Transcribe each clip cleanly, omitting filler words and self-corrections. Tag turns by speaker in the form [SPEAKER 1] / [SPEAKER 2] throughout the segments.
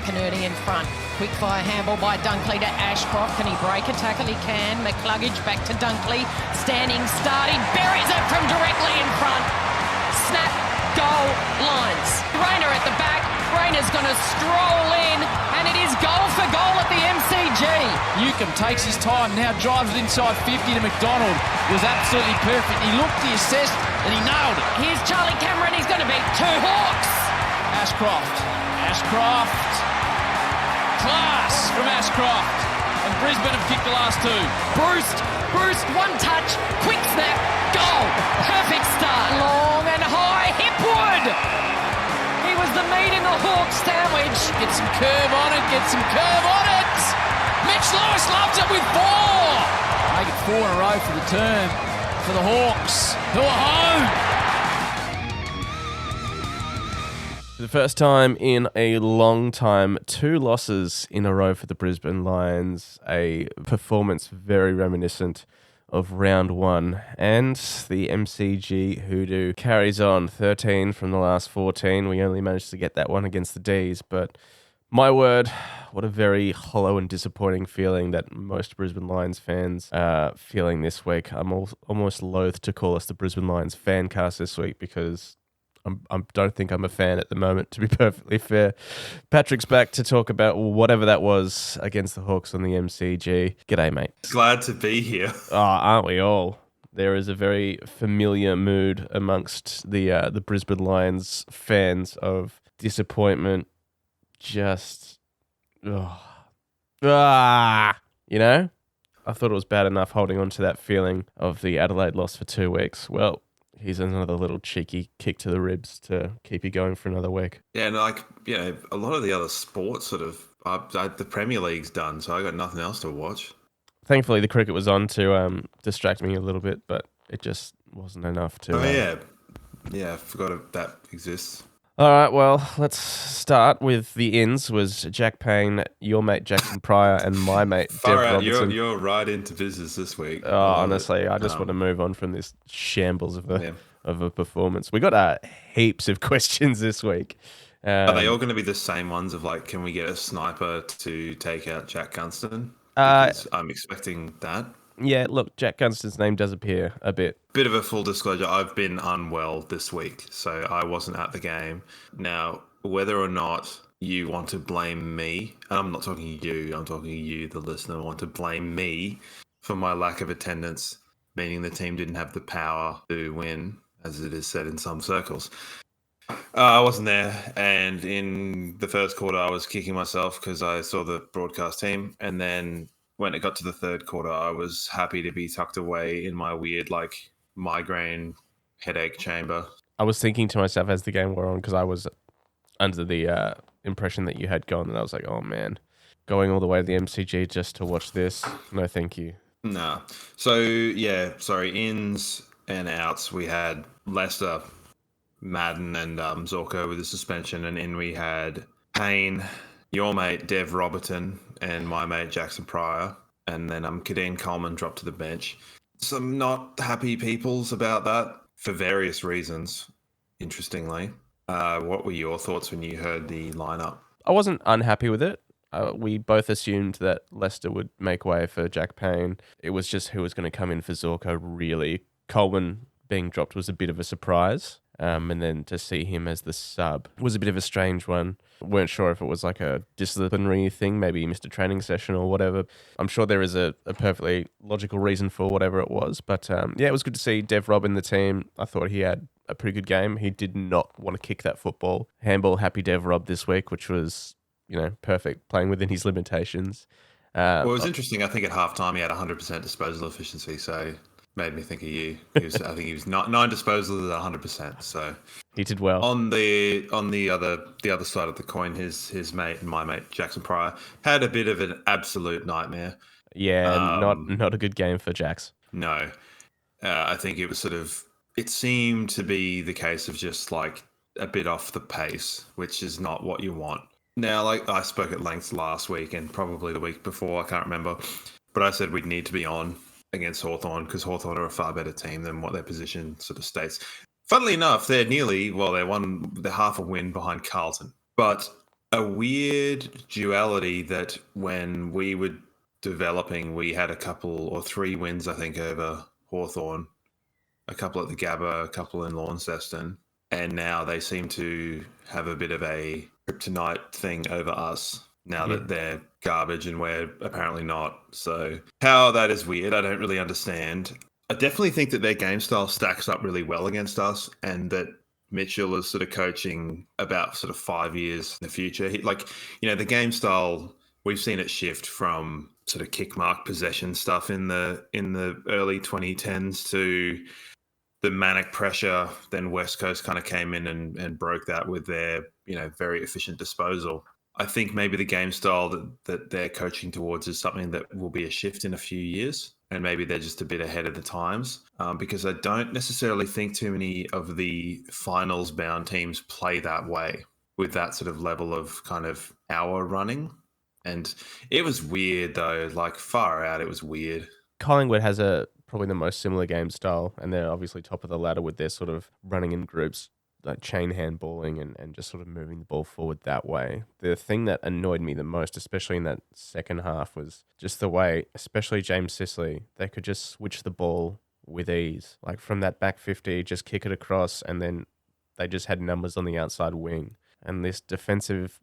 [SPEAKER 1] McInerney in front. Quick fire handball by Dunkley to Ashcroft. Can he break a tackle? He can. McCluggage back to Dunkley. Standing start. He buries it from directly in front. Snap, goal, lines. Rayner at the back. Rayner's going to stroll in, and it is goal for goal at the MCG.
[SPEAKER 2] Newcomb takes his time, now drives it inside 50 to McDonald. It was absolutely perfect. He looked, he assessed, and he nailed it.
[SPEAKER 1] Here's Charlie Cameron. He's going to beat two Hawks.
[SPEAKER 2] Ashcroft. Class from Ashcroft. And Brisbane have kicked the last two.
[SPEAKER 1] Bruce, one touch, quick snap, goal. Perfect start. Long and high, Hipwood. He was the meat in the Hawk sandwich.
[SPEAKER 2] Get some curve on it. Mitch Lewis loves it with 4. Make it 4 in a row for the turn for the Hawks, who are home.
[SPEAKER 3] For the first time in a long time, 2 losses in a row for the Brisbane Lions. A performance very reminiscent of round 1. And the MCG hoodoo carries on. 13 from the last 14. We only managed to get that one against the D's. But my word, what a very hollow and disappointing feeling that most Brisbane Lions fans are feeling this week. I'm almost loath to call us the Brisbane Lions Fancast this week because I don't think I'm a fan at the moment, to be perfectly fair. Patrick's back to talk about whatever that was against the Hawks on the MCG. G'day, mate.
[SPEAKER 4] Glad to be here.
[SPEAKER 3] Oh, aren't we all? There is a very familiar mood amongst the Brisbane Lions fans of disappointment. Just, you know? I thought it was bad enough holding on to that feeling of the Adelaide loss for 2 weeks. Well, here's another little cheeky kick to the ribs to keep you going for another week.
[SPEAKER 4] Yeah, and a lot of the other sports the Premier League's done, so I got nothing else to watch.
[SPEAKER 3] Thankfully, the cricket was on to distract me a little bit, but it just wasn't enough to...
[SPEAKER 4] I forgot that exists.
[SPEAKER 3] All right, well, let's start with the ins. Was Jack Payne, your mate Jackson Pryor, and my mate Dev Robertson.
[SPEAKER 4] You're right into business this week.
[SPEAKER 3] Honestly, I just want to move on from this shambles of a performance. We got heaps of questions this week.
[SPEAKER 4] Are they all going to be the same ones of can we get a sniper to take out Jack Gunston? I'm expecting that.
[SPEAKER 3] Yeah, look, Jack Gunston's name does appear a bit.
[SPEAKER 4] Bit of a full disclosure, I've been unwell this week, so I wasn't at the game. Now, whether or not you want to blame me, and I'm not talking you, I'm talking you, the listener, want to blame me for my lack of attendance, meaning the team didn't have the power to win, as it is said in some circles. I wasn't there, and in the first quarter, I was kicking myself because I saw the broadcast team, and then when it got to the third quarter, I was happy to be tucked away in my weird, migraine headache chamber.
[SPEAKER 3] I was thinking to myself as the game wore on, because I was under the impression that you had gone, and I was like, oh man, going all the way to the MCG just to watch this? No, thank you.
[SPEAKER 4] No. So, ins and outs. We had Leicester, Madden, and Zorko with the suspension, and in we had Payne, your mate Dev Robertson, and my mate Jackson Pryor, and then Kadeen Coleman dropped to the bench. Some not happy peoples about that for various reasons, interestingly. What were your thoughts when you heard the lineup?
[SPEAKER 3] I wasn't unhappy with it. We both assumed that Leicester would make way for Jack Payne. It was just who was going to come in for Zorko, really. Coleman being dropped was a bit of a surprise. And then to see him as the sub was a bit of a strange one. Weren't sure if it was like a disciplinary thing, maybe he missed a training session or whatever. I'm sure there is a perfectly logical reason for whatever it was. But it was good to see Dev Rob in the team. I thought he had a pretty good game. He did not want to kick that football. Handball happy Dev Rob this week, which was, perfect, playing within his limitations.
[SPEAKER 4] Well, it was interesting. I think at halftime he had 100% disposal efficiency, so... made me think of you. I think he was 9 disposals at 100%. So
[SPEAKER 3] he did well.
[SPEAKER 4] On the other side of the coin, his mate and my mate Jackson Pryor had a bit of an absolute nightmare.
[SPEAKER 3] Yeah, not a good game for Jax.
[SPEAKER 4] No, I think it was it seemed to be the case of just a bit off the pace, which is not what you want. Now, I spoke at length last week and probably the week before, I can't remember, but I said we'd need to be on against Hawthorn because Hawthorn are a far better team than what their position states. Funnily enough, they're half a win behind Carlton. But a weird duality that when we were developing, we had a couple or 3 wins, I think, over Hawthorn, a couple at the Gabba, a couple in Launceston, and now they seem to have a bit of a kryptonite thing over us now that they're garbage and we're apparently not. So how that is weird, I don't really understand. I definitely think that their game style stacks up really well against us, and that Mitchell is sort of coaching about sort of 5 years in the future. The game style, we've seen it shift from sort of kick mark possession stuff in the early 2010s to the manic pressure. Then West Coast kind of came in and broke that with their, very efficient disposal. I think maybe the game style that they're coaching towards is something that will be a shift in a few years. And maybe they're just a bit ahead of the times, because I don't necessarily think too many of the finals-bound teams play that way with that sort of level of kind of hour running. And it was weird, though, like far out, it was weird.
[SPEAKER 3] Collingwood has probably the most similar game style, and they're obviously top of the ladder with their sort of running in groups, like chain handballing and just sort of moving the ball forward that way. The thing that annoyed me the most, especially in that second half, was just the way, especially James Sicily, they could just switch the ball with ease. Like from that back 50, just kick it across, and then they just had numbers on the outside wing. And this defensive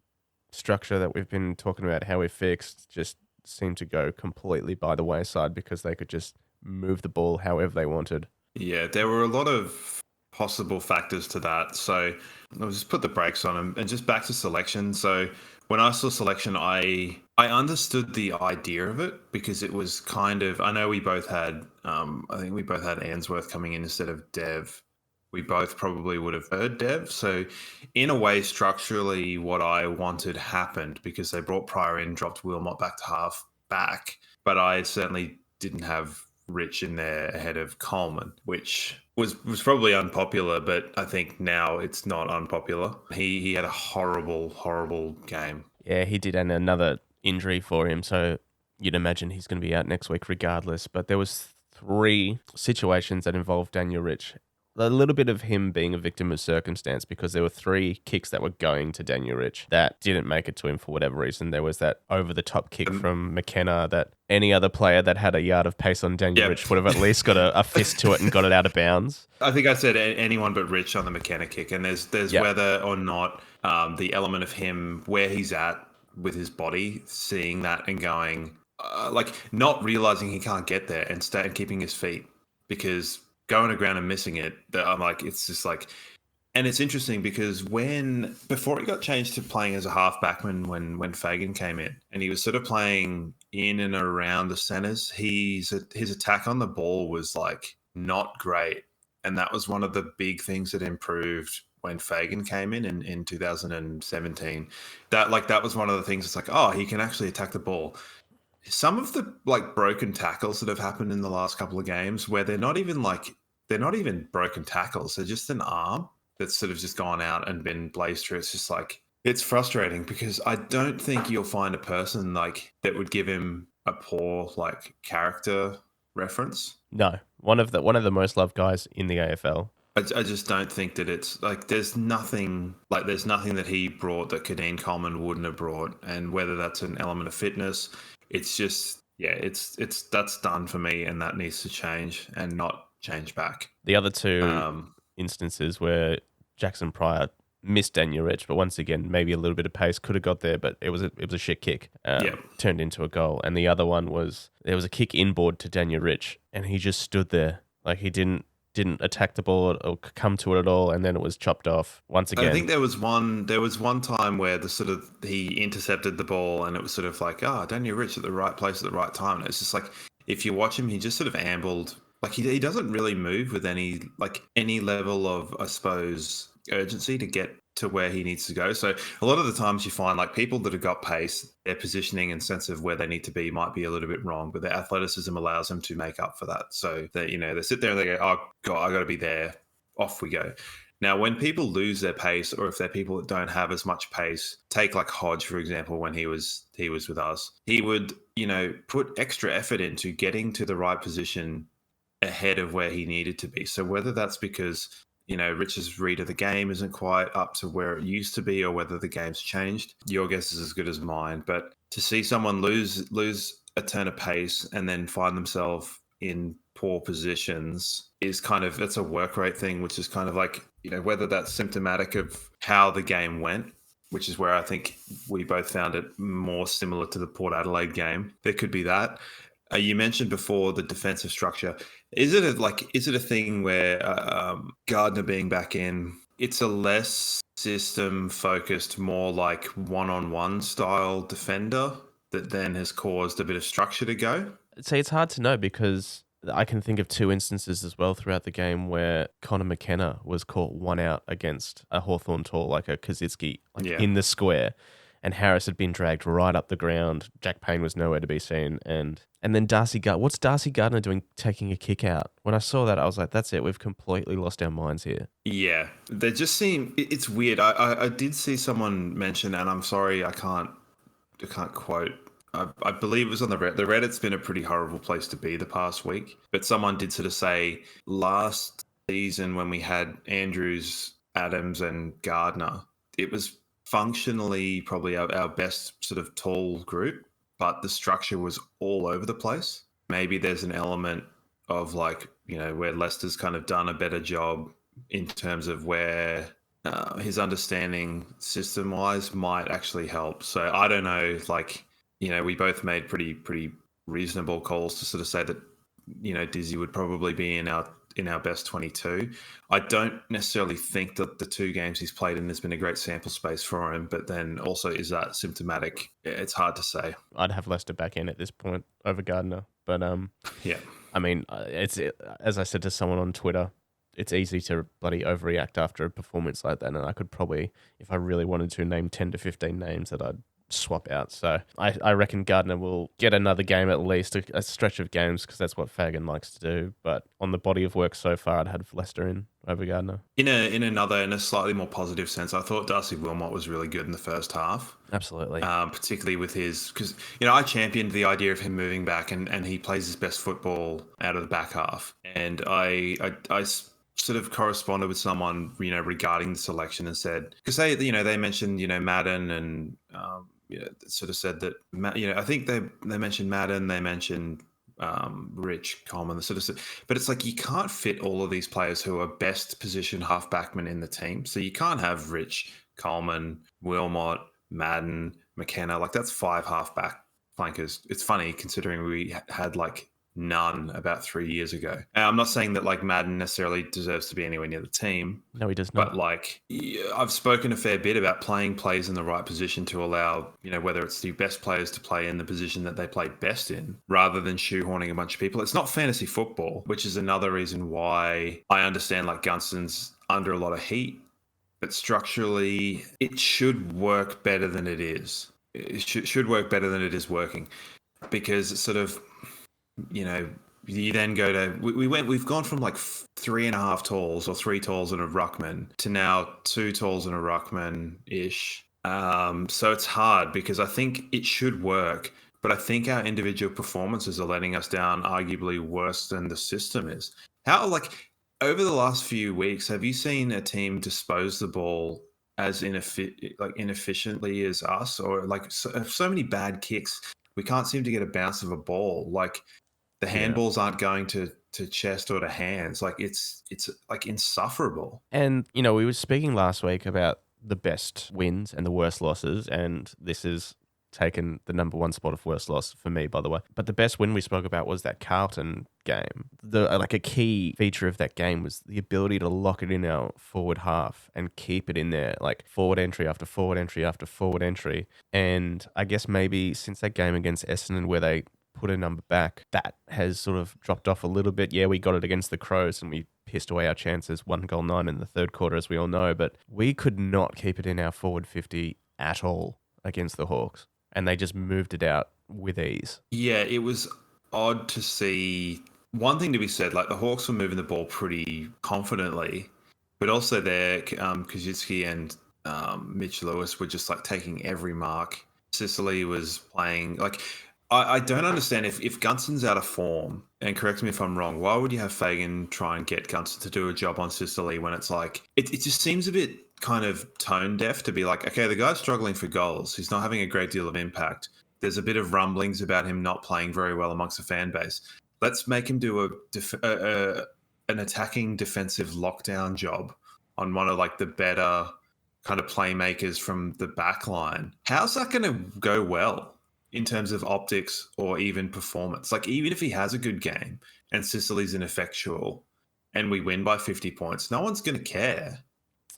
[SPEAKER 3] structure that we've been talking about, how we fixed, just seemed to go completely by the wayside because they could just move the ball however they wanted.
[SPEAKER 4] Yeah, there were a lot of possible factors to that. So I'll just put the brakes on them and just back to selection. So when I saw selection, I understood the idea of it, because it was kind of, I know we both had, I think we both had Ainsworth coming in instead of Dev. We both probably would have heard Dev. So in a way, structurally, what I wanted happened, because they brought Pryor in, dropped Wilmot back to half back. But I certainly didn't have Rich in there ahead of Coleman, which was probably unpopular, but I think now it's not unpopular. He had a horrible game.
[SPEAKER 3] Yeah, he did, and another injury for him, so you'd imagine he's going to be out next week regardless. But there was 3 situations that involved Daniel Rich. A little bit of him being a victim of circumstance, because there were 3 kicks that were going to Daniel Rich that didn't make it to him for whatever reason. There was that over-the-top kick from McKenna that any other player that had a yard of pace on Daniel Rich would have at least got a fist to it and got it out of bounds.
[SPEAKER 4] I think I said anyone but Rich on the McKenna kick, and there's whether or not the element of him, where he's at with his body, seeing that and going, not realizing he can't get there and keeping his feet, because going to ground and missing it, I'm like, it's just like, and it's interesting because before he got changed to playing as a halfback when Fagan came in, and he was sort of playing in and around the centers, his attack on the ball was like not great. And that was one of the big things that improved when Fagan came in 2017. That was one of the things. It's like, oh, he can actually attack the ball. Some of the broken tackles that have happened in the last couple of games, where they're not even broken tackles, they're just an arm that's sort of just gone out and been blazed through. It's just like, it's frustrating, because I don't think you'll find a person that would give him a poor character reference.
[SPEAKER 3] No, one of the most loved guys in the AFL.
[SPEAKER 4] I just don't think that it's there's nothing that he brought that Kadeen Coleman wouldn't have brought, and whether that's an element of fitness, it's just, that's done for me, and that needs to change and not change back.
[SPEAKER 3] The other 2 instances where Jackson Pryor missed Daniel Rich, but once again, maybe a little bit of pace, could have got there, but it was a shit kick, turned into a goal. And the other one was, there was a kick inboard to Daniel Rich, and he just stood there, like he didn't attack the ball or come to it at all, and then it was chopped off once again.
[SPEAKER 4] I think there was one time where he intercepted the ball, and it was sort of like, Daniel Rich at the right place at the right time. And it's just like, if you watch him, he just sort of ambled. He doesn't really move with any level of, I suppose, urgency to get to where he needs to go. So a lot of the times you find people that have got pace, their positioning and sense of where they need to be might be a little bit wrong, but their athleticism allows them to make up for that. So they sit there and they go, oh God, I got to be there. Off we go. Now, when people lose their pace, or if they're people that don't have as much pace, take Hodge, for example, when he was with us, he would, put extra effort into getting to the right position ahead of where he needed to be. So whether that's because Rich's read of the game isn't quite up to where it used to be, or whether the game's changed. Your guess is as good as mine. But to see someone lose a turn of pace and then find themselves in poor positions is it's a work rate thing, which is kind of like, whether that's symptomatic of how the game went, which is where I think we both found it more similar to the Port Adelaide game. There could be that. You mentioned before the defensive structure. Is it a thing where Gardner being back in, it's a less system focused, more like one-on-one style defender that then has caused a bit of structure to go?
[SPEAKER 3] See, it's hard to know because I can think of two instances as well throughout the game where Connor McKenna was caught one out against a Hawthorn tall, like a Kaczynski, in the square, and Harris had been dragged right up the ground. Jack Payne was nowhere to be seen, and then what's Darcy Gardner doing taking a kick out? When I saw that, I was like, that's it, we've completely lost our minds here.
[SPEAKER 4] Yeah, they just seem, it's weird. I did see someone mention, and I'm sorry, I can't quote. I believe it was on the Reddit. The Reddit's been a pretty horrible place to be the past week. But someone did sort of say last season when we had Andrews, Adams, and Gardner, it was functionally probably our best sort of tall group, but the structure was all over the place. Maybe there's an element of where Leicester's kind of done a better job in terms of where his understanding system-wise might actually help. So I don't know, we both made pretty reasonable calls to sort of say that, Dizzy would probably be in our best 22. I don't necessarily think that the two games he's played in, there's been a great sample space for him, but then also, is that symptomatic? It's hard to say.
[SPEAKER 3] I'd have Leicester back in at this point over Gardner, but
[SPEAKER 4] yeah.
[SPEAKER 3] I mean, as I said to someone on Twitter, it's easy to bloody overreact after a performance like that, and I could probably, if I really wanted to, name 10 to 15 names that I'd swap out. So I reckon Gardner will get another game, at least a stretch of games, because that's what Fagan likes to do. But on the body of work so far, I'd have Leicester in over Gardner. In
[SPEAKER 4] a slightly more positive sense, I thought Darcy Wilmot was really good in the first half.
[SPEAKER 3] Absolutely.
[SPEAKER 4] Particularly with because I championed the idea of him moving back, and he plays his best football out of the back half. And I sort of corresponded with someone, regarding the selection, and said, because they mentioned, Madden, and sort of said that, I think they mentioned Madden, they mentioned Rich, Coleman, sort of said, but it's like you can't fit all of these players who are best position half-backmen in the team. So you can't have Rich, Coleman, Wilmot, Madden, McKenna, that's 5 half-back flankers. It's funny considering we had none about 3 years ago. And I'm not saying that Madden necessarily deserves to be anywhere near the team.
[SPEAKER 3] No, he does not.
[SPEAKER 4] But I've spoken a fair bit about playing players in the right position to allow, whether it's the best players to play in the position that they play best in, rather than shoehorning a bunch of people. It's not fantasy football, which is another reason why I understand Gunston's under a lot of heat. But structurally, it should work better than it is. It should work better than it is working, because it's sort of, you then go to, we've gone from 3.5 talls or 3 talls and a ruckman to now 2 talls and a ruckman ish. So it's hard, because I think it should work, but I think our individual performances are letting us down arguably worse than the system is. How, over the last few weeks, have you seen a team dispose the ball as inefficiently as us, or so many bad kicks? We can't seem to get a bounce of a ball. The handballs aren't going to chest or to hands. It's insufferable.
[SPEAKER 3] And, we were speaking last week about the best wins and the worst losses, and this has taken the number one spot of worst loss for me, by the way. But the best win we spoke about was that Carlton game. A key feature of that game was the ability to lock it in our forward half and keep it in there, forward entry after forward entry after forward entry. And I guess maybe since that game against Essendon, where they put a number back, that has sort of dropped off a little bit. Yeah, we got it against the Crows and we pissed away our chances, 1-9 in the third quarter, as we all know, but we could not keep it in our forward 50 at all against the Hawks, and they just moved it out with ease.
[SPEAKER 4] Yeah, it was odd to see. One thing to be said, the Hawks were moving the ball pretty confidently, but also there, Kaczynski and Mitch Lewis were just taking every mark. Sicily was playing I don't understand if Gunston's out of form, and correct me if I'm wrong, why would you have Fagan try and get Gunston to do a job on Sicily when it's like, it just seems a bit kind of tone deaf to be like, okay, the guy's struggling for goals. He's not having a great deal of impact. There's a bit of rumblings about him not playing very well amongst the fan base. Let's make him do an attacking defensive lockdown job on one of like the better kind of playmakers from the back line. How's that going to go well in terms of optics or even performance? Like, even if he has a good game and Sicily's ineffectual and we win by 50 points, no one's going to care.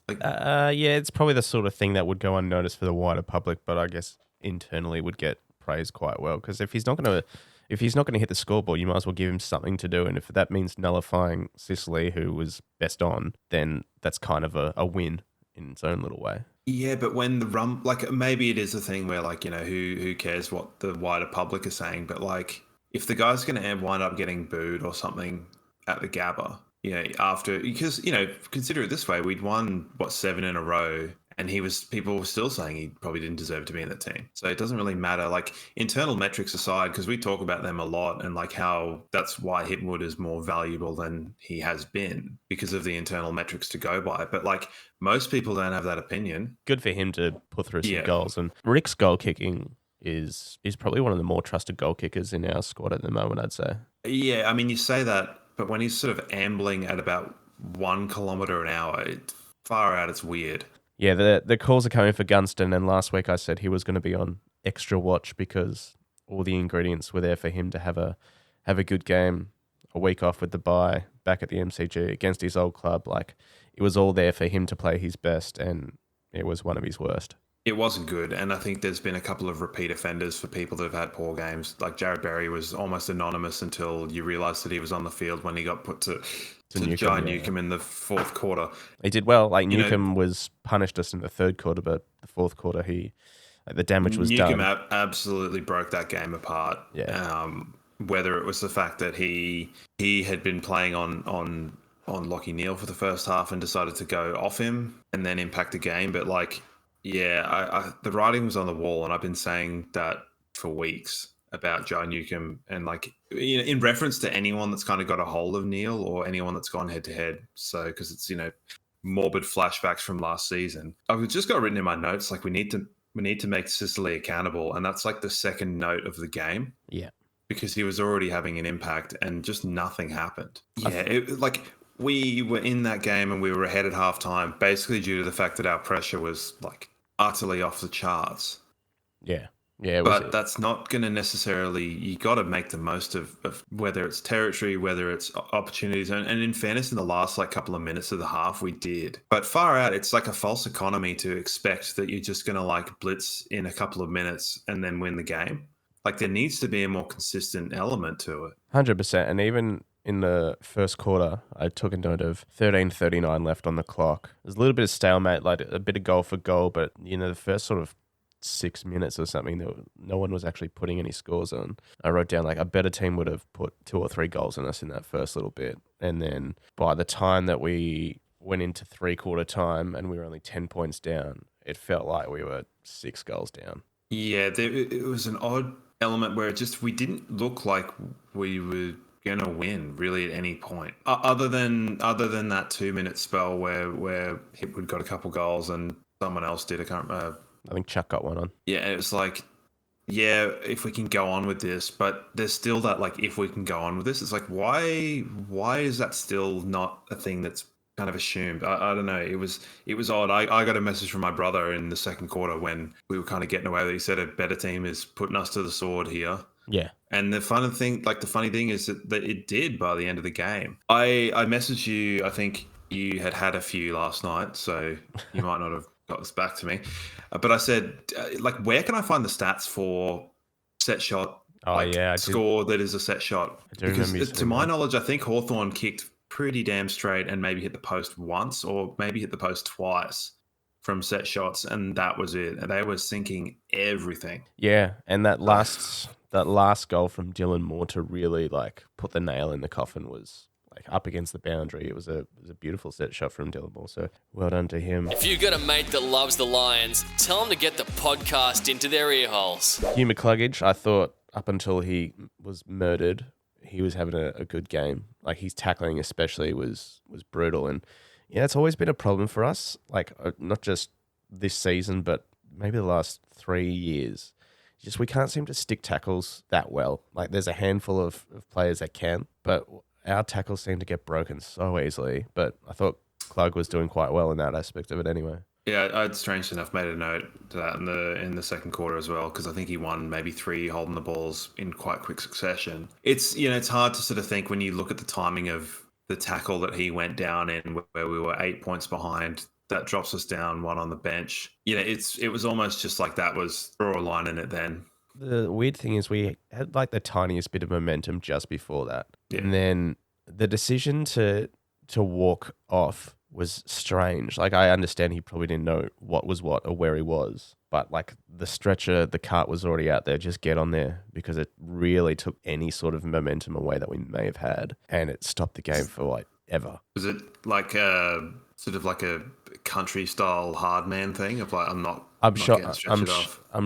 [SPEAKER 4] Like,
[SPEAKER 3] yeah, it's probably the sort of thing that would go unnoticed for the wider public, but I guess internally would get praised quite well, because if he's not going to hit the scoreboard, you might as well give him something to do, and if that means nullifying Sicily, who was best on, then that's kind of a win in its own little way.
[SPEAKER 4] yeah, but when the like, maybe it is a thing where, like, you know, who cares what the wider public are saying, but like, if the guy's going to wind up getting booed or something at the Gabba, you know, after, because, you know, consider it this way, we'd won 7 in a row, and people were still saying he probably didn't deserve to be in the team. So it doesn't really matter, like, internal metrics aside, because we talk about them a lot, and like how that's why Hittenwood is more valuable than he has been, because of the internal metrics to go by. But like, most people don't have that opinion.
[SPEAKER 3] Good for him to put through some goals, and Rick's goal kicking is probably one of the more trusted goal kickers in our squad at the moment, I'd say.
[SPEAKER 4] Yeah, I mean, you say that, but when he's sort of ambling at about 1 kilometre an hour, far out, it's weird.
[SPEAKER 3] Yeah, the calls are coming for Gunston, and last week I said he was going to be on extra watch because all the ingredients were there for him to have a good game, a week off with the bye, back at the MCG against his old club. Like, it was all there for him to play his best, and it was one of his worst.
[SPEAKER 4] It wasn't good, and I think there's been a couple of repeat offenders for people that have had poor games. Like, Jared Berry was almost anonymous until you realised that he was on the field when he got put to Jai Newcomb in the fourth quarter.
[SPEAKER 3] He did well. Like, Newcomb was punished us in the third quarter, but the fourth quarter, the damage was done.
[SPEAKER 4] Newcomb absolutely broke that game apart.
[SPEAKER 3] Yeah.
[SPEAKER 4] Whether it was the fact that he had been playing on Lachie Neale for the first half and decided to go off him and then impact the game, but like, yeah, the writing was on the wall, and I've been saying that for weeks about Joe Newcomb, and like, you know, in reference to anyone that's kind of got a hold of Neale or anyone that's gone head to head. So, because it's, you know, morbid flashbacks from last season. I've just got written in my notes, like, we need to make Sicily accountable, and that's like the second note of the game.
[SPEAKER 3] Yeah,
[SPEAKER 4] because he was already having an impact, and just nothing happened. Yeah, we were in that game and we were ahead at halftime, basically due to the fact that our pressure was like utterly off the charts.
[SPEAKER 3] Yeah.
[SPEAKER 4] But that's not going to necessarily, you got to make the most of whether it's territory, whether it's opportunities. And in fairness, in the last like couple of minutes of the half, we did. But far out, it's like a false economy to expect that you're just going to like blitz in a couple of minutes and then win the game. Like, there needs to be a more consistent element to it.
[SPEAKER 3] 100%. And even in the first quarter, I took a note of 13:39 left on the clock. There's a little bit of stalemate, like a bit of goal for goal, but, you know, the first sort of 6 minutes or something, no one was actually putting any scores on. I wrote down, like, a better team would have put 2 or 3 goals on us in that first little bit. And then by the time that we went into 3/4 time and we were only 10 points down, it felt like we were 6 goals down.
[SPEAKER 4] Yeah, it was an odd element where we didn't look like we were going to win really at any point, other than that 2-minute spell where Hipwood got a couple goals and someone else did. I
[SPEAKER 3] think Chuck got one on.
[SPEAKER 4] Yeah, it was like, yeah, if we can go on with this, but there's still that, like, if we can go on with this, it's like, why is that still not a thing that's kind of assumed? I don't know. It was odd. I got a message from my brother in the second quarter when we were kind of getting away with it. He said a better team is putting us to the sword here.
[SPEAKER 3] Yeah.
[SPEAKER 4] And the funny thing is that it did by the end of the game. I messaged you, I think you had a few last night, so you might not have got this back to me. But I said, like, where can I find the stats for set shot score that is a set shot? Because to my knowledge, I think Hawthorn kicked pretty damn straight and maybe hit the post once or maybe hit the post twice from set shots, and that was it. And they were sinking everything.
[SPEAKER 3] Yeah, and that last goal from Dylan Moore to really like put the nail in the coffin was like up against the boundary. It was a beautiful set shot from Dylan Moore, so well done to him.
[SPEAKER 5] If you've got a mate that loves the Lions, tell them to get the podcast into their ear holes.
[SPEAKER 3] Hugh McCluggage, I thought up until he was murdered, he was having a good game. Like his tackling especially was brutal. And yeah, it's always been a problem for us. Like not just this season, but maybe the last 3 years. Just we can't seem to stick tackles that well. Like there's a handful of players that can, but our tackles seem to get broken so easily. But I thought Klug was doing quite well in that aspect of it anyway.
[SPEAKER 4] Yeah, I'd strangely enough made a note to that in the second quarter as well, because I think he won maybe 3 holding the balls in quite quick succession. It's it's hard to sort of think when you look at the timing of the tackle that he went down in, where we were 8 points behind. That drops us down 1 on the bench. It was almost just like that was draw a line in it then.
[SPEAKER 3] The weird thing is we had like the tiniest bit of momentum just before that.
[SPEAKER 4] Yeah.
[SPEAKER 3] And then the decision to walk off was strange. Like I understand he probably didn't know what was what or where he was, but like the stretcher, the cart was already out there. Just get on there, because it really took any sort of momentum away that we may have had, and it stopped the game for like ever.
[SPEAKER 4] Was it like sort of like a country style hard man thing of like I'm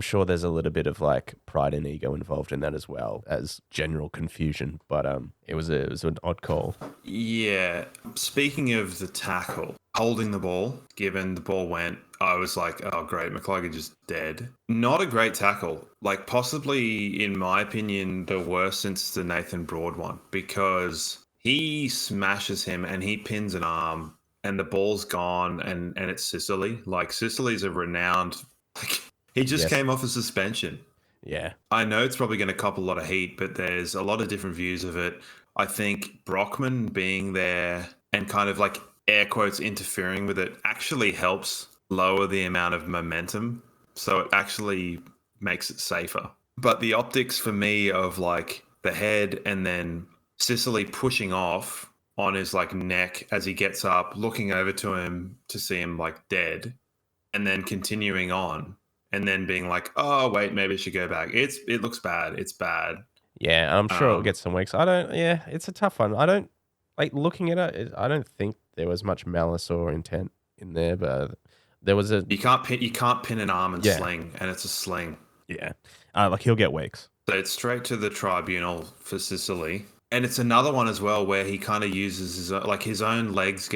[SPEAKER 3] sure there's a little bit of like pride and ego involved in that as well as general confusion, but it was an odd call.
[SPEAKER 4] Yeah. Speaking of the tackle, holding the ball, given the ball went, I was like, oh great, McCluggage is dead. Not a great tackle. Like possibly, in my opinion, the worst since the Nathan Broad one, because he smashes him and he pins an arm. And the ball's gone, and it's Sicily. Like, Sicily's a renowned... Like, he just came off a suspension.
[SPEAKER 3] Yeah.
[SPEAKER 4] I know it's probably going to cop a lot of heat, but there's a lot of different views of it. I think Brockman being there and kind of, like, air quotes interfering with it actually helps lower the amount of momentum. So it actually makes it safer. But the optics for me of, like, the head and then Sicily pushing off on his like neck as he gets up, looking over to him to see him like dead, and then continuing on, and then being like, oh wait, maybe I should go back. It looks bad. It's bad.
[SPEAKER 3] Yeah, I'm sure it'll get some weeks. It's a tough one. I don't like looking at it. I don't think there was much malice or intent in there, but there was a.
[SPEAKER 4] You can't pin an arm and sling, and it's a sling.
[SPEAKER 3] Yeah, like he'll get weeks.
[SPEAKER 4] So it's straight to the tribunal for Sicily. And it's another one as well where he kind of uses his own legs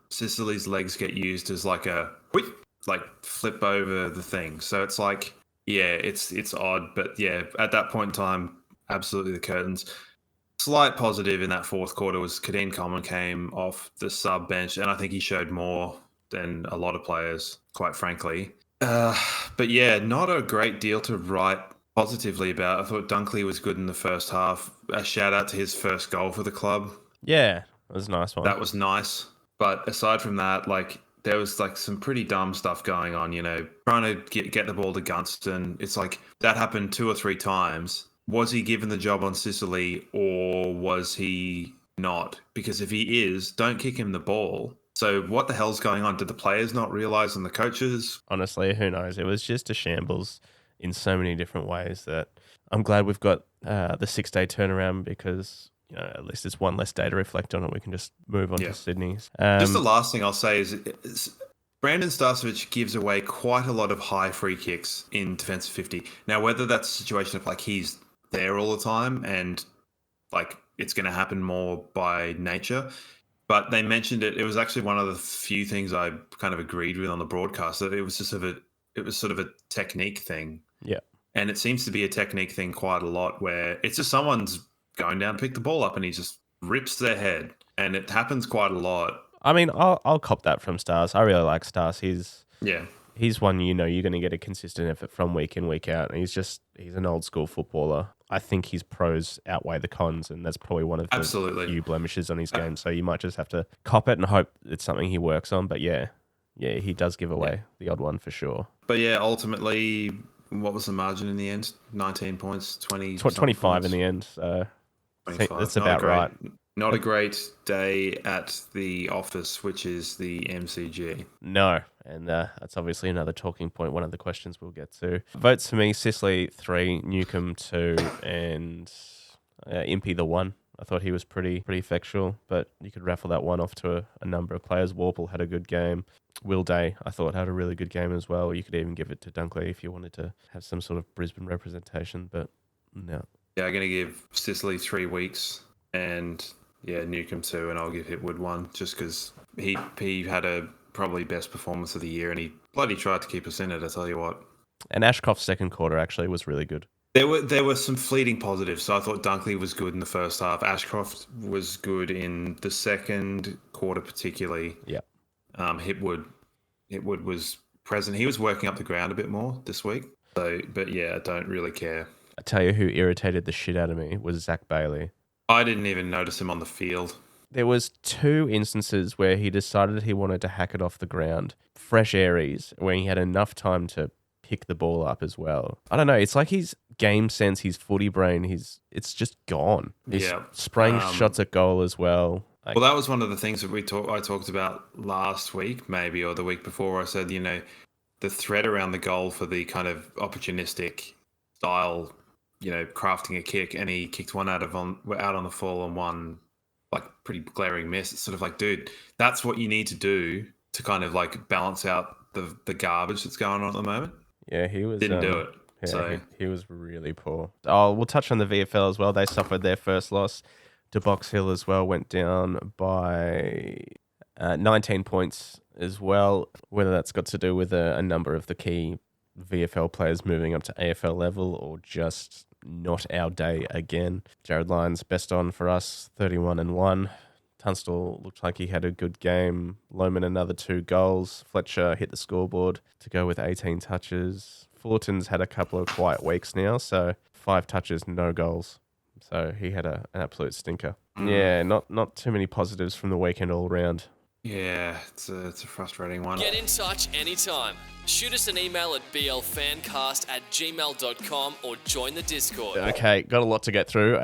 [SPEAKER 4] Sicily's legs get used as like a like flip over the thing. So it's like, yeah, it's odd, but yeah, at that point in time, absolutely the curtains. Slight positive in that fourth quarter was Kadeem Coleman came off the sub bench, and I think he showed more than a lot of players, quite frankly. But yeah, not a great deal to write positively about. I thought Dunkley was good in the first half. A shout out to his first goal for the club.
[SPEAKER 3] Yeah, it was a nice one.
[SPEAKER 4] That was nice. But aside from that, like there was like some pretty dumb stuff going on, trying to get the ball to Gunston. It's like that happened 2 or 3 times. Was he given the job on Sicily or was he not? Because if he is, don't kick him the ball. So what the hell's going on? Did the players not realize and the coaches?
[SPEAKER 3] Honestly, who knows? It was just a shambles in so many different ways that I'm glad we've got the 6-day turnaround, because at least it's one less day to reflect on it. We can just move on to Sydney.
[SPEAKER 4] Just the last thing I'll say is Brandon Starcevich gives away quite a lot of high free kicks in defensive 50. Now, whether that's a situation of like he's there all the time and like it's going to happen more by nature, but they mentioned it. It was actually one of the few things I kind of agreed with on the broadcast, that it was just sort of a technique thing.
[SPEAKER 3] Yeah.
[SPEAKER 4] And it seems to be a technique thing quite a lot, where it's just someone's going down to pick the ball up and he just rips their head. And it happens quite a lot.
[SPEAKER 3] I mean, I'll cop that from Stars. I really like Stars. He's one you're going to get a consistent effort from week in, week out. And he's an old school footballer. I think his pros outweigh the cons, and that's probably one of the few blemishes on his game. So you might just have to cop it and hope it's something he works on. But yeah, he does give away the odd one for sure.
[SPEAKER 4] But yeah, ultimately, what was the margin in the end? 19 points, 25
[SPEAKER 3] points. In the end. So that's about right.
[SPEAKER 4] Not a great day at the office, which is the MCG.
[SPEAKER 3] No, and that's obviously another talking point, one of the questions we'll get to. Votes for me, Sicily 3, Newcombe 2, and Impey the 1. I thought he was pretty effectual, but you could raffle that one off to a number of players. Warple had a good game. Will Day, I thought, had a really good game as well. You could even give it to Dunkley if you wanted to have some sort of Brisbane representation, but No.
[SPEAKER 4] Yeah, I'm going to give Sicily 3 weeks and, Newcomb 2, and I'll give Hipwood 1 just because he had a probably best performance of the year and he bloody tried to keep us in it, I tell you what.
[SPEAKER 3] And Ashcroft's second quarter actually was really good.
[SPEAKER 4] There were some fleeting positives. So I thought Dunkley was good in the first half. Ashcroft was good in the second quarter particularly.
[SPEAKER 3] Yeah.
[SPEAKER 4] Hipwood was present. He was working up the ground a bit more this week. So, but yeah, I don't really care.
[SPEAKER 3] I tell you who irritated the shit out of me was Zach Bailey.
[SPEAKER 4] I didn't even notice him on the field.
[SPEAKER 3] There was 2 instances where he decided he wanted to hack it off the ground. Fresh Aries, where he had enough time to pick the ball up as well. I don't know. It's like his game sense, his footy brain, it's just gone. He's spraying shots at goal as well.
[SPEAKER 4] Well, that was one of the things that I talked about last week, maybe, or the week before. I said, the threat around the goal for the kind of opportunistic style, crafting a kick, and he kicked one out on the full and one like pretty glaring miss. It's sort of like, dude, that's what you need to do to kind of like balance out the garbage that's going on at the moment.
[SPEAKER 3] Yeah, he was
[SPEAKER 4] didn't do it.
[SPEAKER 3] Yeah,
[SPEAKER 4] so
[SPEAKER 3] he was really poor. Oh, we'll touch on the VFL as well. They suffered their first loss to Box Hill as well. Went down by 19 points as well. Whether that's got to do with a number of the key VFL players moving up to AFL level or just not our day again. Jared Lyons best on for us, 31-1. Tunstall looked like he had a good game. Lohman another 2 goals. Fletcher hit the scoreboard to go with 18 touches. Fullerton's had a couple of quiet weeks now, so 5 touches, no goals. So he had an absolute stinker. Yeah, not too many positives from the weekend all round.
[SPEAKER 4] Yeah, it's a frustrating one.
[SPEAKER 5] Get in touch anytime. Shoot us an email at blfancast@gmail.com or join the Discord.
[SPEAKER 3] Okay, got a lot to get through.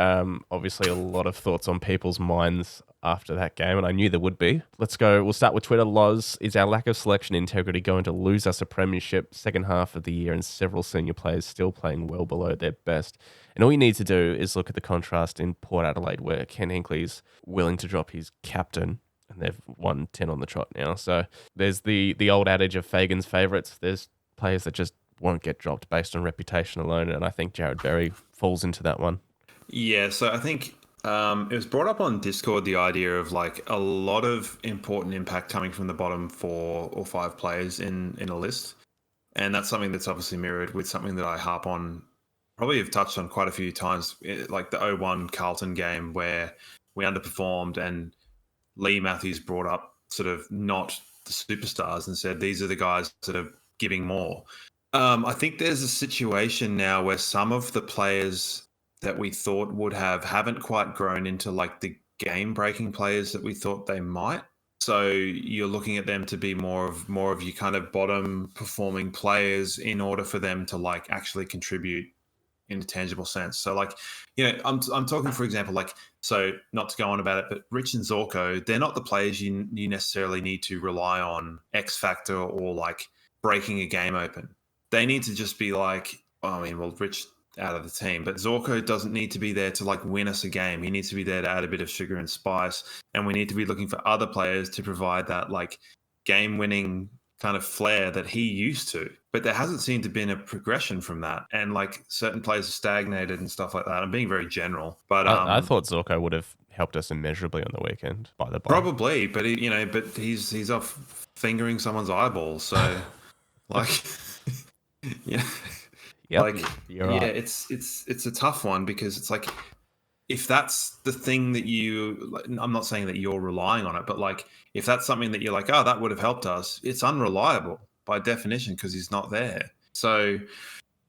[SPEAKER 3] Obviously, a lot of thoughts on people's minds after that game, and I knew there would be. Let's go. We'll start with Twitter. Loz, is our lack of selection integrity going to lose us a premiership second half of the year and several senior players still playing well below their best? And all you need to do is look at the contrast in Port Adelaide, where Ken Hinkley's willing to drop his captain, and they've won 10 on the trot now. So there's the old adage of Fagan's favourites. There's players that just won't get dropped based on reputation alone, and I think Jared Berry falls into that one.
[SPEAKER 4] Yeah, so I think it was brought up on Discord, the idea of like a lot of important impact coming from the bottom 4 or 5 players in a list. And that's something that's obviously mirrored with something that I harp on, probably have touched on quite a few times, like the 0-1 Carlton game where we underperformed and Lee Matthews brought up sort of not the superstars and said, these are the guys that are giving more. I think there's a situation now where some of the players that we thought would haven't quite grown into like the game-breaking players that we thought they might. So you're looking at them to be more of your kind of bottom-performing players in order for them to like actually contribute in a tangible sense. So like, I'm talking, for example, like, so not to go on about it, but Rich and Zorko, they're not the players you necessarily need to rely on X factor or like breaking a game open. They need to just be like, Rich out of the team, but Zorko doesn't need to be there to like win us a game. He needs to be there to add a bit of sugar and spice. And we need to be looking for other players to provide that like game winning kind of flair that he used to. But there hasn't seemed to have been a progression from that. And like certain players are stagnated and stuff like that. I'm being very general, but
[SPEAKER 3] I thought Zorko would have helped us immeasurably on the weekend by the ball.
[SPEAKER 4] Probably, but he's off fingering someone's eyeball. So like, yeah.
[SPEAKER 3] Yep,
[SPEAKER 4] like,
[SPEAKER 3] you're right.
[SPEAKER 4] Yeah, it's a tough one because it's like, if that's the thing that I'm not saying that you're relying on it, but like, if that's something that you're like, oh, that would have helped us, it's unreliable by definition because he's not there. So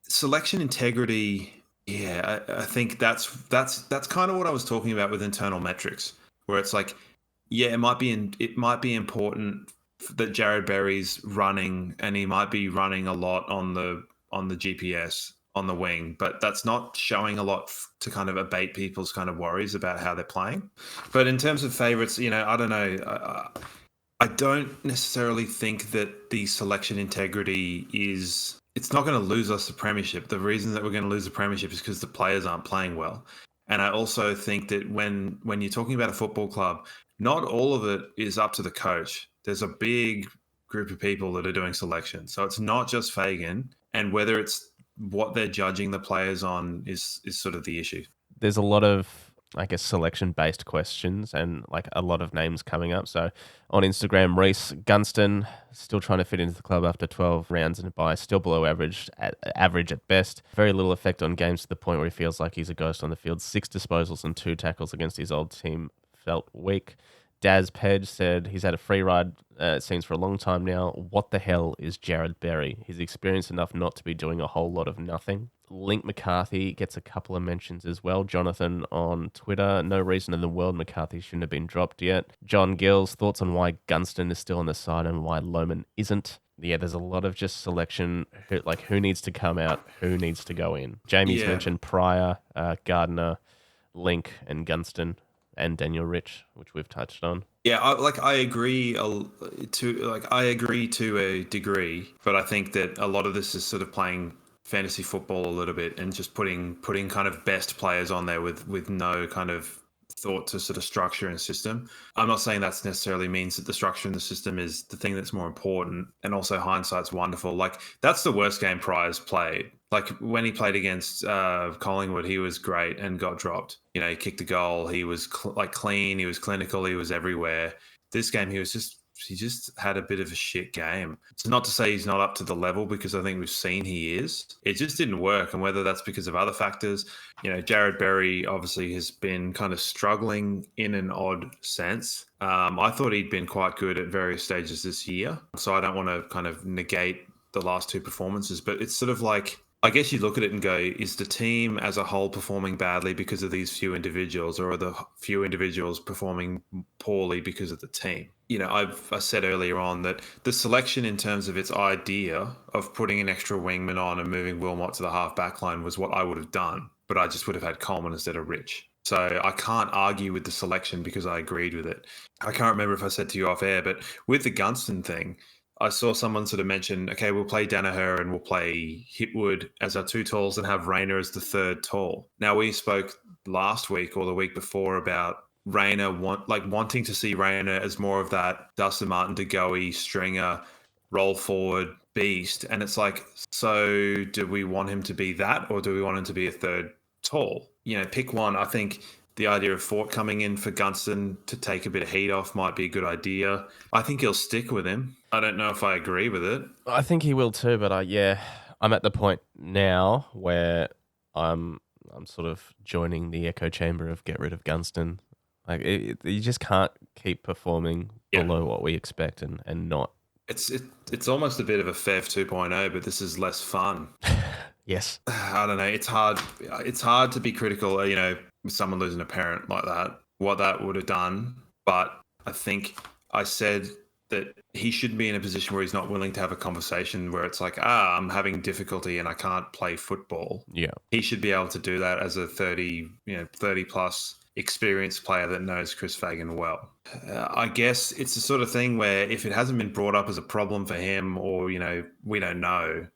[SPEAKER 4] selection integrity, yeah, I think that's kind of what I was talking about with internal metrics, where it's like, yeah, it might be important that Jared Berry's running, and he might be running a lot on the GPS on the wing, but that's not showing a lot to kind of abate people's kind of worries about how they're playing. But in terms of favourites, I don't know. I don't necessarily think that the selection integrity it's not going to lose us the premiership. The reason that we're going to lose the premiership is because the players aren't playing well. And I also think that when you're talking about a football club, not all of it is up to the coach. There's a big group of people that are doing selection. So it's not just Fagan. And whether it's what they're judging the players on is sort of the issue.
[SPEAKER 3] There's a lot of, I guess, selection-based questions and like a lot of names coming up. So on Instagram, Reece Gunston still trying to fit into the club after 12 rounds in a bye, still below average at best. Very little effect on games to the point where he feels like he's a ghost on the field. 6 disposals and 2 tackles against his old team felt weak. Daz Pedge said he's had a free ride, it seems, for a long time now. What the hell is Jared Berry? He's experienced enough not to be doing a whole lot of nothing. Link McCarthy gets a couple of mentions as well. Jonathan on Twitter, no reason in the world McCarthy shouldn't have been dropped yet. John Gills, thoughts on why Gunston is still on the side and why Lohman isn't. Yeah, there's a lot of just selection, who needs to come out, who needs to go in. Jamie's mentioned Pryor, Gardner, Link and Gunston, and Daniel Rich, which we've touched on.
[SPEAKER 4] Yeah, I agree to a degree, but I think that a lot of this is sort of playing fantasy football a little bit and just putting kind of best players on there with no kind of thought to sort of structure and system. I'm not saying that necessarily means that the structure and the system is the thing that's more important, and also hindsight's wonderful. Like, that's the worst game Pryor's played. Like, when he played against Collingwood, he was great and got dropped. You know, he kicked a goal. He was clean. He was clinical. He was everywhere. This game, he just had a bit of a shit game. It's not to say he's not up to the level, because I think we've seen he is. It just didn't work. And whether that's because of other factors, you know, Jared Berry obviously has been kind of struggling in an odd sense. I thought he'd been quite good at various stages this year. So I don't want to kind of negate the last 2 performances, but it's sort of like, I guess you look at it and go, is the team as a whole performing badly because of these few individuals, or are the few individuals performing poorly because of the team? You know, I said earlier on that the selection in terms of its idea of putting an extra wingman on and moving Wilmot to the half back line was what I would have done, but I just would have had Coleman instead of Rich. So I can't argue with the selection because I agreed with it. I can't remember if I said to you off air, but with the Gunston thing, I saw someone sort of mention, okay, we'll play Danaher and we'll play Hipwood as our 2 talls and have Rayner as the 3rd tall. Now, we spoke last week or the week before about Rayner wanting to see Rayner as more of that Dustin Martin, De Goey, stringer, roll forward beast. And it's like, so do we want him to be that, or do we want him to be a 3rd tall? You know, pick one. I think the idea of Fort coming in for Gunston to take a bit of heat off might be a good idea. I think he'll stick with him. I don't know if I agree with it.
[SPEAKER 3] I think he will too, but I'm at the point now where I'm sort of joining the echo chamber of get rid of Gunston. Like, you just can't keep performing below what we expect and not.
[SPEAKER 4] It's almost a bit of a FEV 2.0, but this is less fun.
[SPEAKER 3] Yes.
[SPEAKER 4] I don't know. It's hard to be critical, you know, with someone losing a parent like that, what that would have done. But I think I said that he shouldn't be in a position where he's not willing to have a conversation where it's like, I'm having difficulty and I can't play football.
[SPEAKER 3] Yeah.
[SPEAKER 4] He should be able to do that as a 30 plus experienced player that knows Chris Fagan well. I guess it's the sort of thing where if it hasn't been brought up as a problem for him, or, you know, we don't know,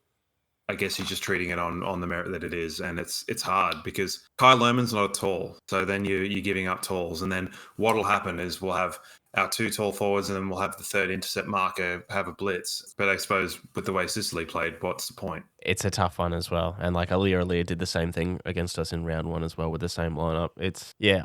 [SPEAKER 4] I guess he's just treating it on the merit that it is. And it's hard because Kai Lohman's not a tall. So then you're giving up talls. And then what'll happen is we'll have our 2 tall forwards and then we'll have the 3rd intercept marker have a blitz. But I suppose with the way Sicily played, what's the point?
[SPEAKER 3] It's a tough one as well. And like Aliir did the same thing against us in round 1 as well with the same lineup.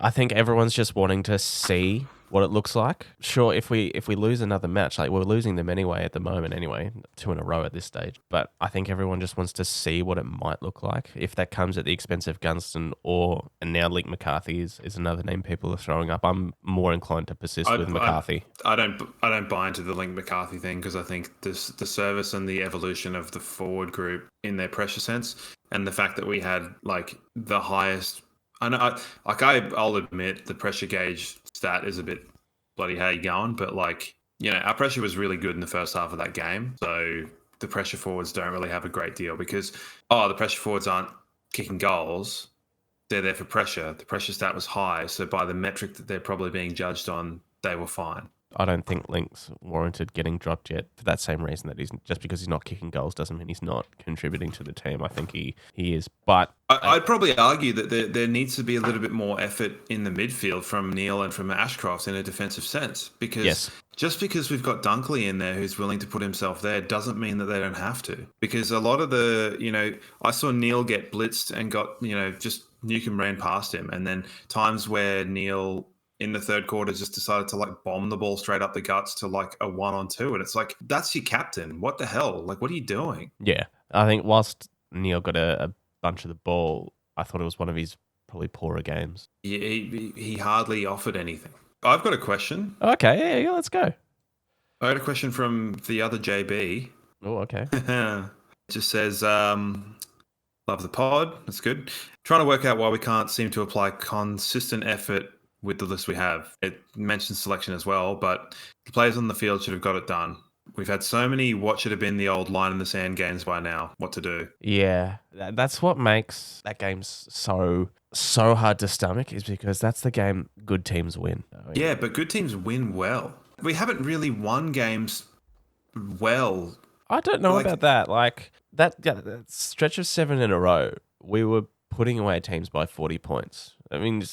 [SPEAKER 3] I think everyone's just wanting to see what it looks like. Sure, if we lose another match, like we're losing them anyway at the moment anyway, 2 in a row at this stage. But I think everyone just wants to see what it might look like. If that comes at the expense of Gunston and now Link McCarthy is another name people are throwing up, I'm more inclined to persist with McCarthy.
[SPEAKER 4] I don't buy into the Link McCarthy thing, because I think the service and the evolution of the forward group in their pressure sense, and the fact that we had like the highest. I'll admit the pressure gauge stat is a bit bloody how you going, but like, you know, our pressure was really good in the first half of that game. So the pressure forwards don't really have a great deal because, the pressure forwards aren't kicking goals. They're there for pressure. The pressure stat was high. So by the metric that they're probably being judged on, they were fine.
[SPEAKER 3] I don't think Link's warranted getting dropped yet for that same reason that just because he's not kicking goals doesn't mean he's not contributing to the team. I think he is. But
[SPEAKER 4] I'd probably argue that there needs to be a little bit more effort in the midfield from Neil and from Ashcroft in a defensive sense. Because just because we've got Dunkley in there who's willing to put himself there doesn't mean that they don't have to. Because a lot of I saw Neil get blitzed and got, just Newcomb ran past him. And then times where Neil in the third quarter just decided to bomb the ball straight up the guts to a 1-on-2. And it's like, that's your captain. What the hell? What are you doing?
[SPEAKER 3] Yeah. I think whilst Neil got a bunch of the ball, I thought it was one of his probably poorer games.
[SPEAKER 4] Yeah, he hardly offered anything. I've got a question.
[SPEAKER 3] Okay, yeah, let's go.
[SPEAKER 4] I got a question from the other JB.
[SPEAKER 3] Oh, okay.
[SPEAKER 4] It just says, love the pod. That's good. Trying to work out why we can't seem to apply consistent effort with the list we have. It mentions selection as well, but the players on the field should have got it done. We've had so many what should have been the old line in the sand games by now. What to do?
[SPEAKER 3] Yeah, that's what makes that game so hard to stomach, is because that's the game good teams win.
[SPEAKER 4] Yeah, but good teams win well. We haven't really won games well.
[SPEAKER 3] I don't know about that. That stretch of 7 in a row, we were putting away teams by 40 points. I mean,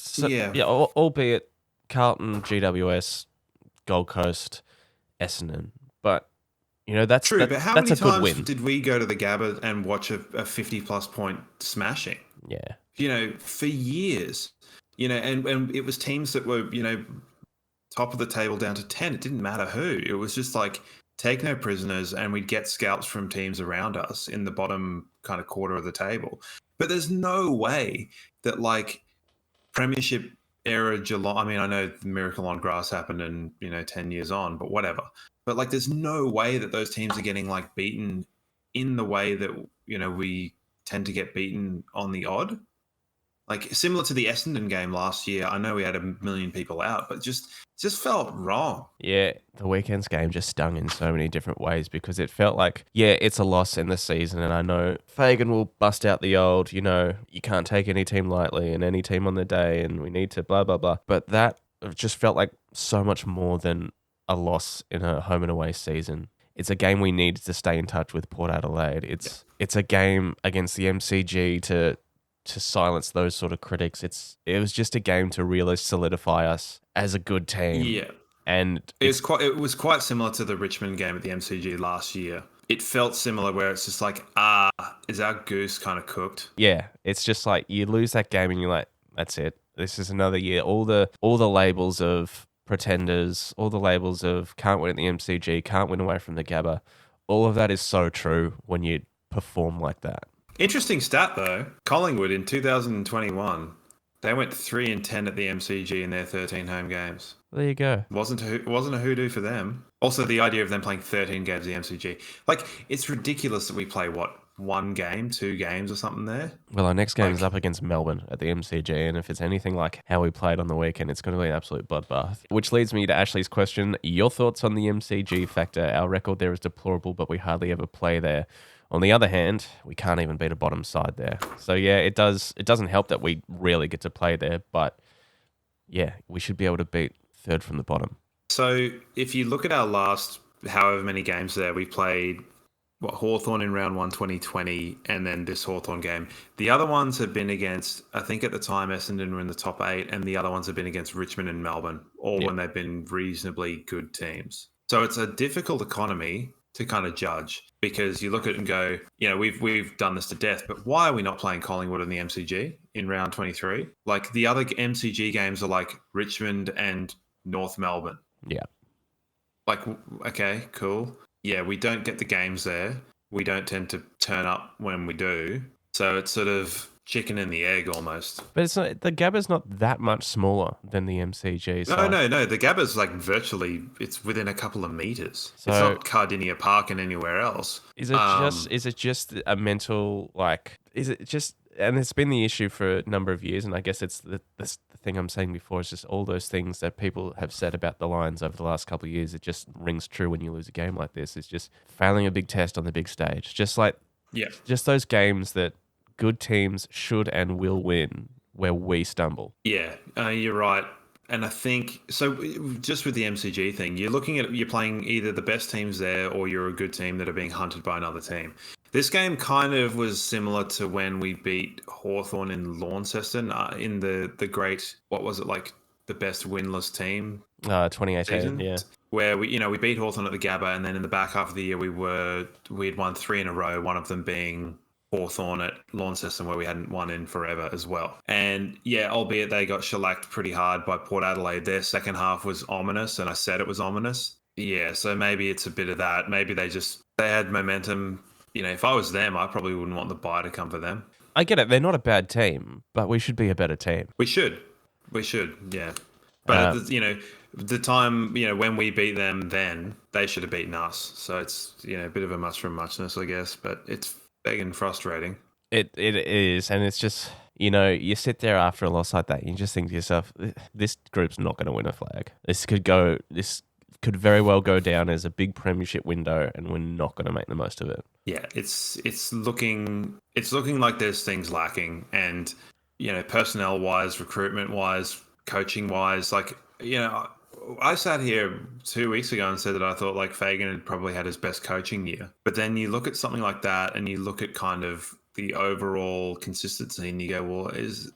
[SPEAKER 3] albeit Carlton, GWS, Gold Coast, Essendon. But, that's
[SPEAKER 4] true. But how many
[SPEAKER 3] a good
[SPEAKER 4] times
[SPEAKER 3] win.
[SPEAKER 4] did we go to the Gabba and watch a 50-plus point smashing?
[SPEAKER 3] Yeah.
[SPEAKER 4] For years. And it was teams that were, top of the table down to 10. It didn't matter who. It was just take no prisoners, and we'd get scalps from teams around us in the bottom kind of quarter of the table. But there's no way that Premiership era Geelong, I mean, I know the miracle on grass happened and 10 years on, but whatever. But there's no way that those teams are getting beaten in the way that we tend to get beaten on the odd. Similar to the Essendon game last year. I know we had 1 million people out, but just felt wrong.
[SPEAKER 3] Yeah, the weekend's game just stung in so many different ways, because it felt like, it's a loss in the season, and I know Fagan will bust out the old, you can't take any team lightly and any team on the day, and we need to blah, blah, blah. But that just felt like so much more than a loss in a home and away season. It's a game we needed to stay in touch with Port Adelaide. It's a game against the MCG to silence those sort of critics. It was just a game to really solidify us as a good team.
[SPEAKER 4] Yeah.
[SPEAKER 3] And
[SPEAKER 4] it was quite similar to the Richmond game at the MCG last year. It felt similar, where it's just is our goose kind of cooked?
[SPEAKER 3] Yeah. It's just you lose that game and you're like, that's it. This is another year. All the labels of pretenders, all the labels of can't win at the MCG, can't win away from the Gabba. All of that is so true when you perform like that.
[SPEAKER 4] Interesting stat though. Collingwood in 2021, they went 3-10 at the MCG in their 13 home games.
[SPEAKER 3] There you go.
[SPEAKER 4] Wasn't a hoodoo for them. Also, the idea of them playing 13 games at the MCG, it's ridiculous that we play 1 game, 2 games or something there.
[SPEAKER 3] Well, our next game is up against Melbourne at the MCG, and if it's anything like how we played on the weekend, it's going to be an absolute bloodbath. Which leads me to Ashley's question. Your thoughts on the MCG factor? Our record there is deplorable, but we hardly ever play there. On the other hand, we can't even beat a bottom side there. So yeah, it doesn't help that we rarely get to play there, but yeah, we should be able to beat third from the bottom.
[SPEAKER 4] So if you look at our last however many games there, we played Hawthorn in round 1 2020, and then this Hawthorn game. The other ones have been against, I think at the time Essendon were in the top 8, and the other ones have been against Richmond and Melbourne, all when they've been reasonably good teams. So it's a difficult economy to kind of judge, because you look at it and go, we've done this to death, but why are we not playing Collingwood in the MCG in round 23? The other MCG games are Richmond and North Melbourne.
[SPEAKER 3] Yeah.
[SPEAKER 4] Okay, cool. Yeah, we don't get the games there. We don't tend to turn up when we do. So it's sort of chicken and the egg almost.
[SPEAKER 3] But it's not, the Gabba's not that much smaller than the MCG. So.
[SPEAKER 4] No. The Gabba's virtually, it's within a couple of meters.
[SPEAKER 3] So,
[SPEAKER 4] it's not Cardinia Park and anywhere else.
[SPEAKER 3] Is it just a mental, is it just, and it's been the issue for a number of years, and I guess it's the thing I'm saying before, is just all those things that people have said about the Lions over the last couple of years. It just rings true when you lose a game like this. It's just failing a big test on the big stage. Just those games that good teams should and will win, where we stumble.
[SPEAKER 4] Yeah, you're right. And I think so. Just with the MCG thing, you're playing either the best teams there or you're a good team that are being hunted by another team. This game kind of was similar to when we beat Hawthorn in Launceston in the great, what was it, like the best winless team
[SPEAKER 3] 2018,
[SPEAKER 4] season?
[SPEAKER 3] yeah.
[SPEAKER 4] Where we beat Hawthorn at the Gabba, and then in the back half of the year we'd won 3 in a row, one of them being Hawthorn at Launceston, where we hadn't won in forever as well. And yeah, albeit they got shellacked pretty hard by Port Adelaide, their second half was ominous, and I said it was ominous. Yeah, so maybe it's a bit of that. Maybe they had momentum. If I was them, I probably wouldn't want the bye to come for them.
[SPEAKER 3] I get it. They're not a bad team, but we should be a better team.
[SPEAKER 4] We should, yeah. But the time, when we beat them, then they should have beaten us. So it's a bit of a much from muchness, I guess. But it's begging frustrating.
[SPEAKER 3] It is, and it's just you sit there after a loss like that, and you just think to yourself, this group's not going to win a flag. This could very well go down as a big premiership window, and we're not going to make the most of it.
[SPEAKER 4] Yeah, it's looking like there's things lacking, and personnel wise, recruitment wise, coaching wise, I sat here 2 weeks ago and said that I thought like Fagan had probably had his best coaching year. But then you look at something like that and you look at kind of the overall consistency and you go, well, is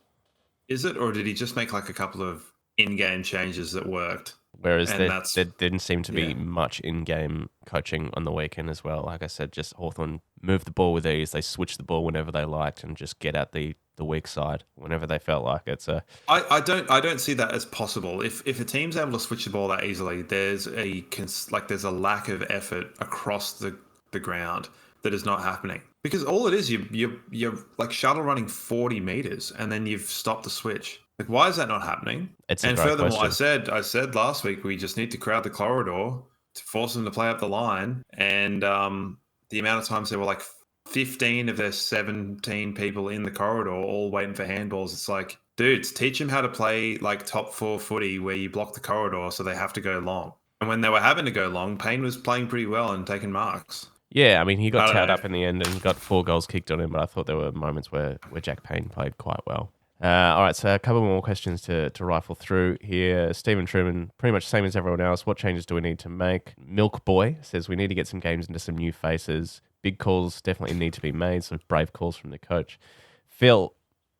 [SPEAKER 4] it, or did he just make like a couple of in-game changes that worked?
[SPEAKER 3] Whereas there didn't seem to be much in-game coaching on the weekend as well. Like I said, just Hawthorn moved the ball with ease. They switched the ball whenever they liked and just get at the weak side whenever they felt like it. So
[SPEAKER 4] I don't see that as possible. If a team's able to switch the ball that easily, there's a lack of effort across the ground that is not happening. Because all it is, you're like shuttle running 40 meters and then you've stopped the switch. Like, why is that not happening?
[SPEAKER 3] And furthermore,
[SPEAKER 4] question. I said last week we just need to crowd the corridor to force them to play up the line. And the amount of times there were like 15 of their 17 people in the corridor all waiting for handballs. It's like, dudes, teach them how to play like top 4 footy where you block the corridor so they have to go long. And when they were having to go long, Payne was playing pretty well and taking marks.
[SPEAKER 3] Yeah, I mean, he got towed up in the end and got 4 goals kicked on him, but I thought there were moments where Jack Payne played quite well. All right, so a couple more questions to rifle through here. Stephen Truman, pretty much same as everyone else. What changes do we need to make? Milk Boy says we need to get some games into some new faces. Big calls definitely need to be made, some brave calls from the coach. Phil,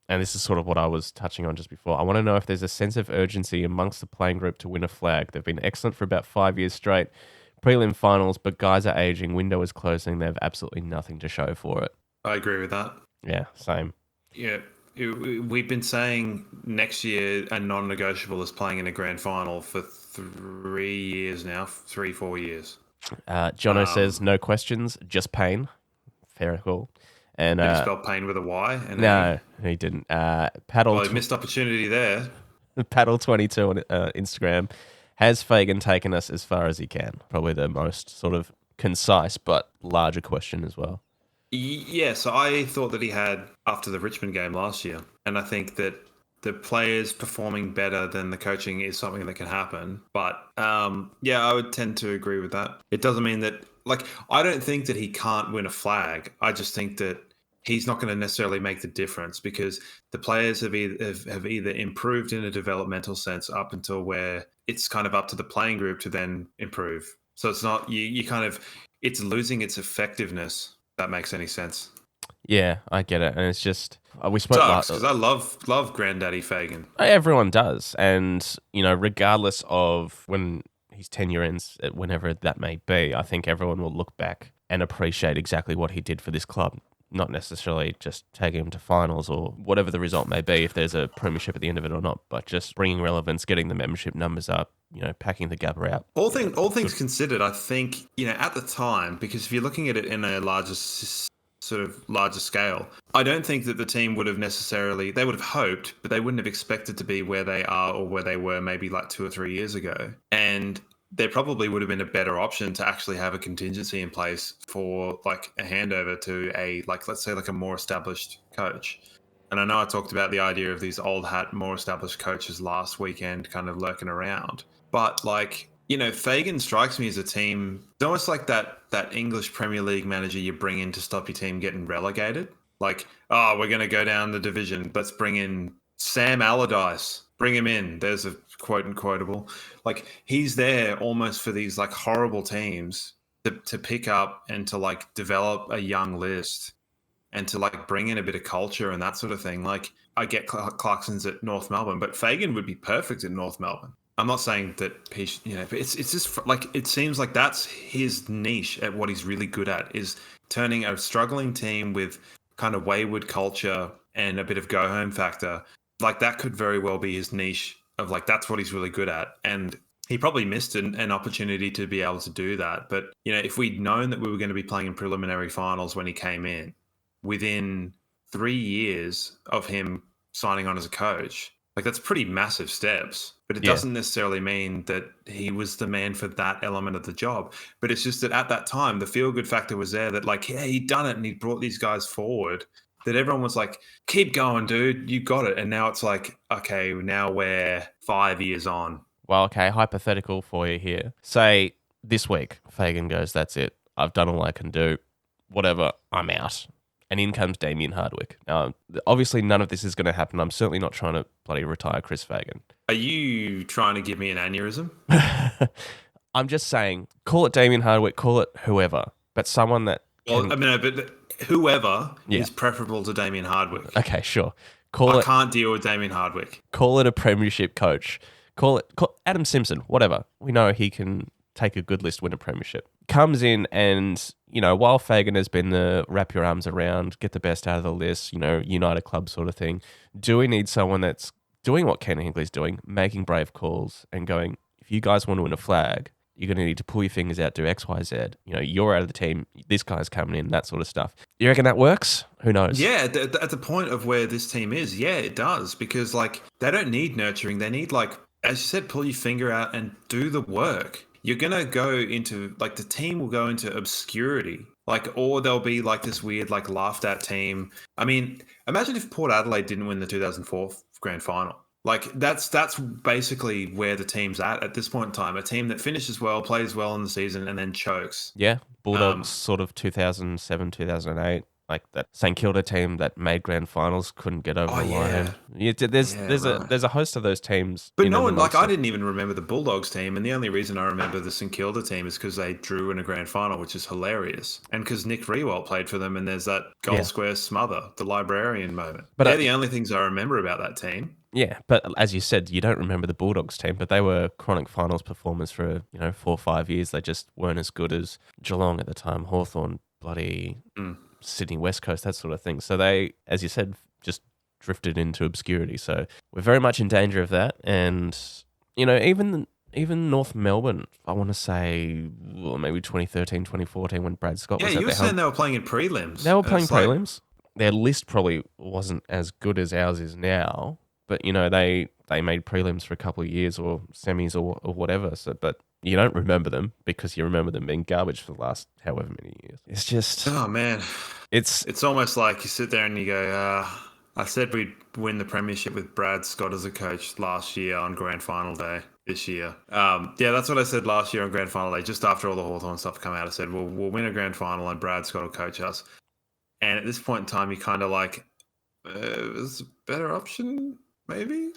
[SPEAKER 3] and this is sort of what I was touching on just before, I want to know if there's a sense of urgency amongst the playing group to win a flag. They've been excellent for about 5 years straight. Prelim finals, but guys are aging, window is closing, they have absolutely nothing to show for it.
[SPEAKER 4] I agree with that.
[SPEAKER 3] Yeah, same.
[SPEAKER 4] Yeah. We've been saying next year a non-negotiable is playing in a grand final for 3 years now, 3-4 years.
[SPEAKER 3] Jono says no questions, just Payne. Fair call. And
[SPEAKER 4] did he spell Payne with a Y?
[SPEAKER 3] No, he didn't. Paddle.
[SPEAKER 4] Well, missed opportunity there.
[SPEAKER 3] Paddle22 on Instagram. Has Fagan taken us as far as he can? Probably the most sort of concise but larger question as well.
[SPEAKER 4] Yeah, so I thought that he had after the Richmond game last year. And I think that the players performing better than the coaching is something that can happen. But I would tend to agree with that. It doesn't mean that, I don't think that he can't win a flag. I just think that he's not going to necessarily make the difference because the players have either improved in a developmental sense up until where it's kind of up to the playing group to then improve. So it's not, it's losing its effectiveness. That makes any sense.
[SPEAKER 3] Yeah, I get it. And it's just, we spoke
[SPEAKER 4] last because I love Granddaddy Fagan.
[SPEAKER 3] Everyone does. And, regardless of when his tenure ends, whenever that may be, I think everyone will look back and appreciate exactly what he did for this club. Not necessarily just taking him to finals or whatever the result may be, if there's a premiership at the end of it or not, but just bringing relevance, getting the membership numbers up, packing the Gabba out.
[SPEAKER 4] All things considered, I think, at the time, because if you're looking at it in a larger scale, I don't think that the team would have necessarily, they would have hoped, but they wouldn't have expected to be where they are or where they were maybe like 2 or 3 years ago. And there probably would have been a better option to actually have a contingency in place for like a handover to let's say a more established coach. And I know I talked about the idea of these old hat, more established coaches last weekend kind of lurking around. But Fagan strikes me as a team, it's almost like that English Premier League manager you bring in to stop your team getting relegated. We're going to go down the division. Let's bring in Sam Allardyce. Bring him in. There's a quote and quotable. Like, he's there almost for these like horrible teams to pick up and to like develop a young list and to like bring in a bit of culture and that sort of thing. Like, I get Clarkson's at North Melbourne, but Fagan would be perfect at North Melbourne. I'm not saying that he, but it's just like, it seems like that's his niche at what he's really good at, is turning a struggling team with kind of wayward culture and a bit of go home factor. Like, that could very well be his niche of like, that's what he's really good at. And he probably missed an opportunity to be able to do that. But, if we'd known that we were going to be playing in preliminary finals when he came in, within 3 years of him signing on as a coach, like, that's pretty massive steps. But it doesn't necessarily mean that he was the man for that element of the job. But it's just that at that time, the feel-good factor was there that, like, yeah, he'd done it and he brought these guys forward, that everyone was like, keep going, dude, you got it. And now it's like, okay, now we're 5 years on.
[SPEAKER 3] Well, okay, hypothetical for you here. Say this week, Fagan goes, that's it. I've done all I can do. Whatever, I'm out. And in comes Damien Hardwick. Now, obviously, none of this is going to happen. I'm certainly not trying to bloody retire Chris Fagan.
[SPEAKER 4] Are you trying to give me an aneurysm?
[SPEAKER 3] I'm just saying, call it Damien Hardwick, call it whoever, but someone that...
[SPEAKER 4] Well, I mean, but whoever is preferable to Damien Hardwick.
[SPEAKER 3] Okay, sure.
[SPEAKER 4] I can't deal with Damien Hardwick.
[SPEAKER 3] Call it a premiership coach. Call Adam Simpson, whatever. We know he can take a good list, win a premiership. Comes in and, while Fagan has been the wrap your arms around, get the best out of the list, unite a club sort of thing, do we need someone that's doing what Ken Hinkley's doing, making brave calls and going, if you guys want to win a flag, you're going to need to pull your fingers out, do X, Y, Z. You're out of the team. This guy's coming in, that sort of stuff. You reckon that works? Who knows?
[SPEAKER 4] Yeah, at the point of where this team is, yeah, it does. Because, like, they don't need nurturing. They need, like, as you said, pull your finger out and do the work. You're going to go into, like, the team will go into obscurity. Like, or they'll be, like, this weird, like, laughed at team. I mean, imagine if Port Adelaide didn't win the 2004 grand final. Like, that's basically where the team's at this point in time. A team that finishes well, plays well in the season, and then chokes.
[SPEAKER 3] Yeah, Bulldogs sort of 2007, 2008. Like that St Kilda team that made grand finals couldn't get over the line. Yeah, there's a host of those teams.
[SPEAKER 4] But no one, like, I didn't even remember the Bulldogs team, and the only reason I remember the St Kilda team is because they drew in a grand final, which is hilarious, and because Nick Rewell played for them, and there's that goal square smother, the librarian moment. But they're the only things I remember about that team.
[SPEAKER 3] Yeah, but as you said, you don't remember the Bulldogs team, but they were chronic finals performers for 4 or 5 years. They just weren't as good as Geelong at the time, Hawthorn, bloody. Sydney West Coast, that sort of thing. So they, as you said, just drifted into obscurity. So we're very much in danger of that. And, even North Melbourne, I want to say, maybe 2013, 2014 when Brad Scott was at
[SPEAKER 4] you were saying they were playing in prelims.
[SPEAKER 3] They were playing prelims. Their list probably wasn't as good as ours is now. But, they made prelims for a couple of years or semis or whatever. So, but you don't remember them because you remember them being garbage for the last however many years. It's just...
[SPEAKER 4] Oh, man.
[SPEAKER 3] It's
[SPEAKER 4] almost like you sit there and you go, I said we'd win the premiership with Brad Scott as a coach last year on grand final day this year. Yeah, that's what I said last year on grand final day. Just after all the Hawthorn stuff come out, I said, we'll win a grand final and Brad Scott will coach us. And at this point in time, you kind of like, is a better option, maybe?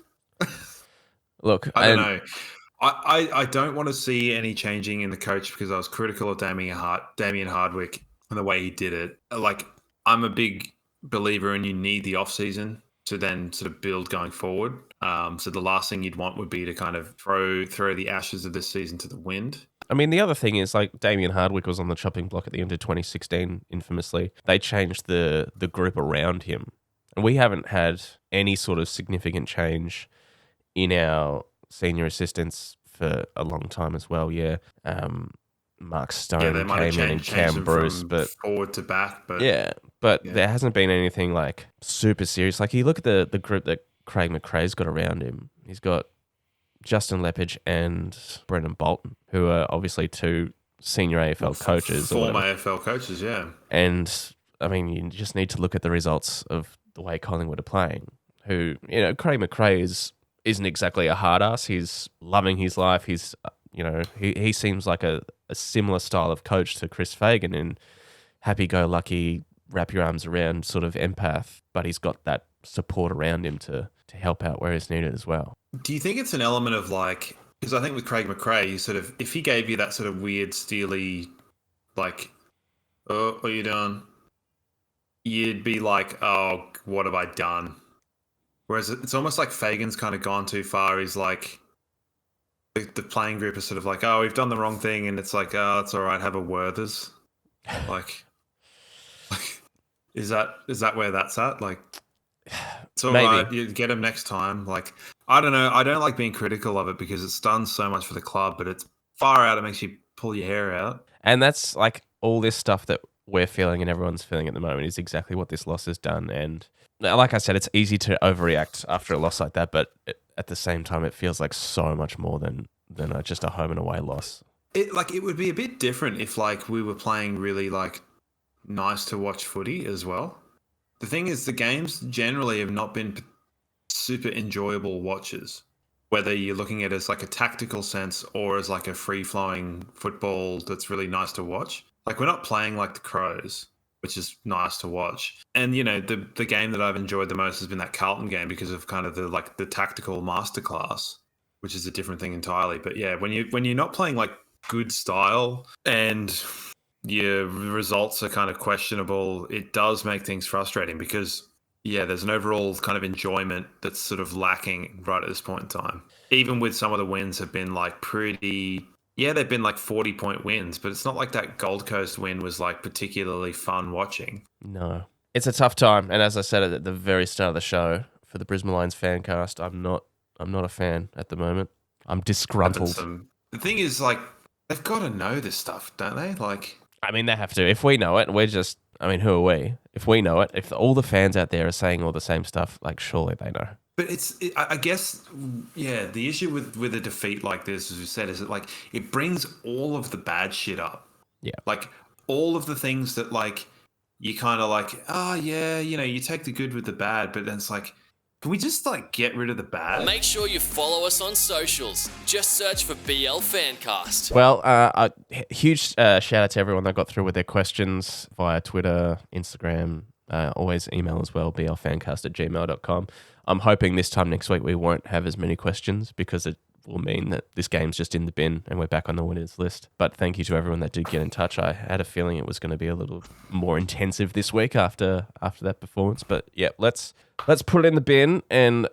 [SPEAKER 3] Look,
[SPEAKER 4] I don't know. I don't want to see any changing in the coach because I was critical of Damien Hardwick and the way he did it. Like, I'm a big believer in you need the off season to then sort of build going forward. So the last thing you'd want would be to kind of throw the ashes of this season to the wind.
[SPEAKER 3] I mean, the other thing is, like, Damien Hardwick was on the chopping block at the end of 2016, infamously. They changed the group around him. And we haven't had any sort of significant change in our senior assistants for a long time as well, Mark Stone came in and Cam Bruce, but
[SPEAKER 4] forward to back, but
[SPEAKER 3] there hasn't been anything like super serious. Like, you look at the group that Craig McRae's got around him. He's got Justin Lepage and Brendan Bolton, who are obviously two senior AFL coaches,
[SPEAKER 4] former AFL coaches, yeah.
[SPEAKER 3] And I mean, you just need to look at the results of the way Collingwood are playing. Who, Craig McRae isn't exactly a hard ass. He's loving his life. He's, he seems like a similar style of coach to Chris Fagan in happy-go-lucky, wrap your arms around sort of empath, but he's got that support around him to help out where he's needed as well.
[SPEAKER 4] Do you think it's an element of like, because I think with Craig McRae, you sort of, if he gave you that sort of weird, steely, like, oh, what are you doing? You'd be like, oh, what have I done? Whereas it's almost like Fagan's kind of gone too far. He's like, the playing group is sort of like, oh, we've done the wrong thing. And it's like, oh, it's all right, have a Werther's. Like, is that where that's at? Like, it's all right, you get him next time. Like, I don't know. I don't like being critical of it because it's done so much for the club, but it's far out. It makes you pull your hair out.
[SPEAKER 3] And that's like all this stuff that we're feeling and everyone's feeling at the moment is exactly what this loss has done. And like I said, it's easy to overreact after a loss like that, but at the same time, it feels like so much more than just a home and away loss.
[SPEAKER 4] It would be a bit different if like we were playing really like nice to watch footy as well. The thing is, the games generally have not been super enjoyable watches, whether you're looking at it as like a tactical sense or as like a free-flowing football that's really nice to watch. Like, we're not playing like the Crows, which is nice to watch. And, you know, the game that I've enjoyed the most has been that Carlton game because of kind of the tactical masterclass, which is a different thing entirely. But yeah, when you're not playing like good style and your results are kind of questionable, it does make things frustrating because, yeah, there's an overall kind of enjoyment that's sort of lacking right at this point in time. Even with some of the wins have been like pretty... Yeah, they've been like 40-point wins, but it's not like that Gold Coast win was like particularly fun watching.
[SPEAKER 3] No. It's a tough time. And as I said at the very start of the show, for the Brisbane Lions Fancast, I'm not a fan at the moment. I'm disgruntled.
[SPEAKER 4] The thing is, like, they've got to know this stuff, don't they? Like,
[SPEAKER 3] I mean, they have to. If we know it, who are we? If we know it, if all the fans out there are saying all the same stuff, like, surely they know.
[SPEAKER 4] But I guess, yeah, the issue with a defeat like this, as we said, is that, like, it brings all of the bad shit up.
[SPEAKER 3] Yeah.
[SPEAKER 4] Like, all of the things that, like, you kind of like, oh, yeah, you know, you take the good with the bad, but then it's like, can we just, like, get rid of the bad?
[SPEAKER 5] Make sure you follow us on socials. Just search for BL Fancast.
[SPEAKER 3] Well, a huge shout out to everyone that got through with their questions via Twitter, Instagram, always email as well, blfancast@gmail.com. I'm hoping this time next week we won't have as many questions because it will mean that this game's just in the bin and we're back on the winners list. But thank you to everyone that did get in touch. I had a feeling it was going to be a little more intensive this week after that performance. But yeah, let's put it in the bin and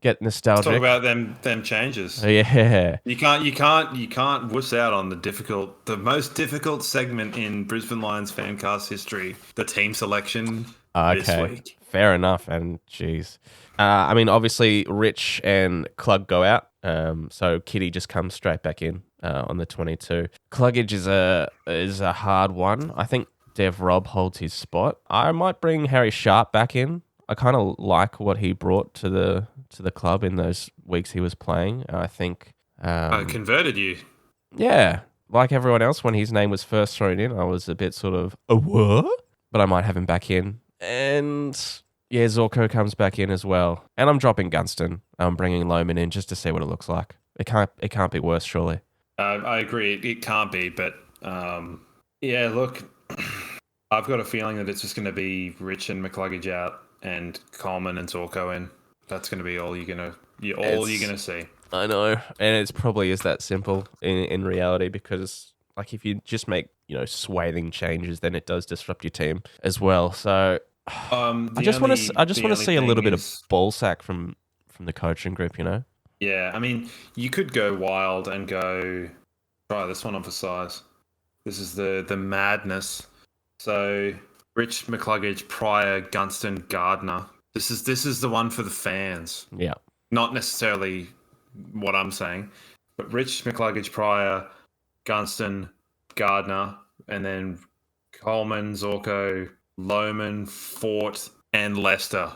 [SPEAKER 3] get nostalgic.
[SPEAKER 4] Let's talk about them changes.
[SPEAKER 3] Yeah,
[SPEAKER 4] you can't wuss out on the most difficult segment in Brisbane Lions Fancast history, the team selection this week.
[SPEAKER 3] Fair enough. And geez. I mean, obviously, Rich and Klug go out, so Kitty just comes straight back in on the 22. Cluggage is a hard one. I think Dev Robb holds his spot. I might bring Harry Sharp back in. I kind of like what he brought to the club in those weeks he was playing. I think
[SPEAKER 4] I converted you.
[SPEAKER 3] Yeah, like everyone else, when his name was first thrown in, I was a bit sort of what? But I might have him back in, and. Yeah, Zorko comes back in as well. And I'm dropping Gunston. I'm bringing Lohman in just to see what it looks like. It can't be worse, surely.
[SPEAKER 4] I agree. It can't be. But, yeah, look, I've got a feeling that it's just going to be Rich and McCluggage out and Coleman and Zorko in. That's going to be all you're going to see. I know.
[SPEAKER 3] And it's probably is that simple in reality because, like, if you just make, swathing changes, then it does disrupt your team as well. So... I just want to see a little bit of ball sack from the coaching group,
[SPEAKER 4] Yeah, I mean, you could go wild and go try this one on for size. This is the madness. So Rich, McCluggage, Pryor, Gunston, Gardner. This is the one for the fans.
[SPEAKER 3] Yeah,
[SPEAKER 4] not necessarily what I'm saying, but Rich, McCluggage, Pryor, Gunston, Gardner, and then Coleman, Zorko, Lohman, Fort, and Leicester.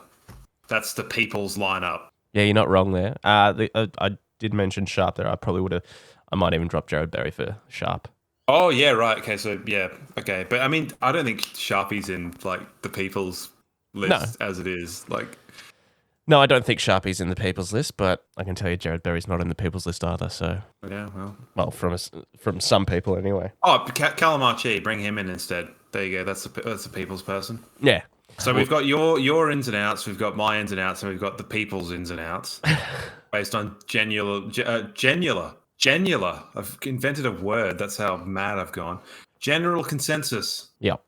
[SPEAKER 4] That's the people's lineup.
[SPEAKER 3] Yeah, you're not wrong there. I did mention Sharp there. I might even drop Jared Berry for Sharp.
[SPEAKER 4] Oh, yeah, right. Okay, so, yeah, okay. But, I mean, I don't think Sharpie's in, like, the people's list as it is. Like,
[SPEAKER 3] no, I don't think Sharpie's in the people's list, but I can tell you Jared Berry's not in the people's list either, so...
[SPEAKER 4] Yeah,
[SPEAKER 3] well, from some people anyway.
[SPEAKER 4] Oh, Callum Archie, bring him in instead. There you go. That's the people's person.
[SPEAKER 3] Yeah.
[SPEAKER 4] So we've got your ins and outs, we've got my ins and outs, and we've got the people's ins and outs based on genular. I've invented a word. That's how mad I've gone. General consensus.
[SPEAKER 3] Yep.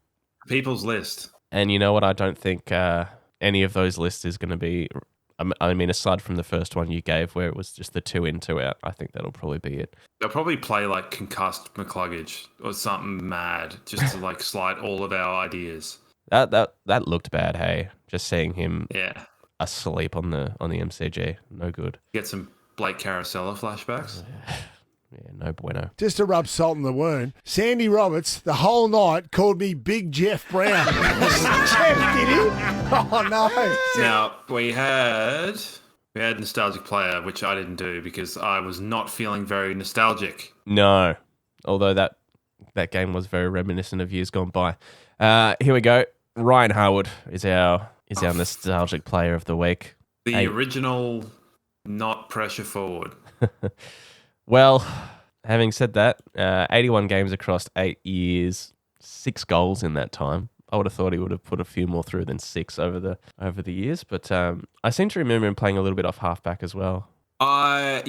[SPEAKER 4] People's list.
[SPEAKER 3] And you know what? I don't think any of those lists is going to be... I mean, aside from the first one you gave where it was just the 2 in, 2 out, I think that'll probably be it.
[SPEAKER 4] They'll probably play like concussed McCluggage or something mad just to like slight all of our ideas.
[SPEAKER 3] That looked bad, hey? Just seeing him asleep on the MCG. No good.
[SPEAKER 4] Get some Blake Caracella flashbacks.
[SPEAKER 3] Yeah, no bueno.
[SPEAKER 6] Just to rub salt in the wound, Sandy Roberts, the whole night, called me Big Jeff Brown. Jeff, did he? Oh, no.
[SPEAKER 4] Now, we had Nostalgic Player, which I didn't do because I was not feeling very nostalgic.
[SPEAKER 3] No. Although that game was very reminiscent of years gone by. Here we go. Ryan Harwood is our nostalgic player of the week.
[SPEAKER 4] The original not pressure forward.
[SPEAKER 3] Well, having said that, 81 games across 8 years, 6 goals in that time. I would have thought he would have put a few more through than 6 over the years, but I seem to remember him playing a little bit off halfback as well.
[SPEAKER 4] I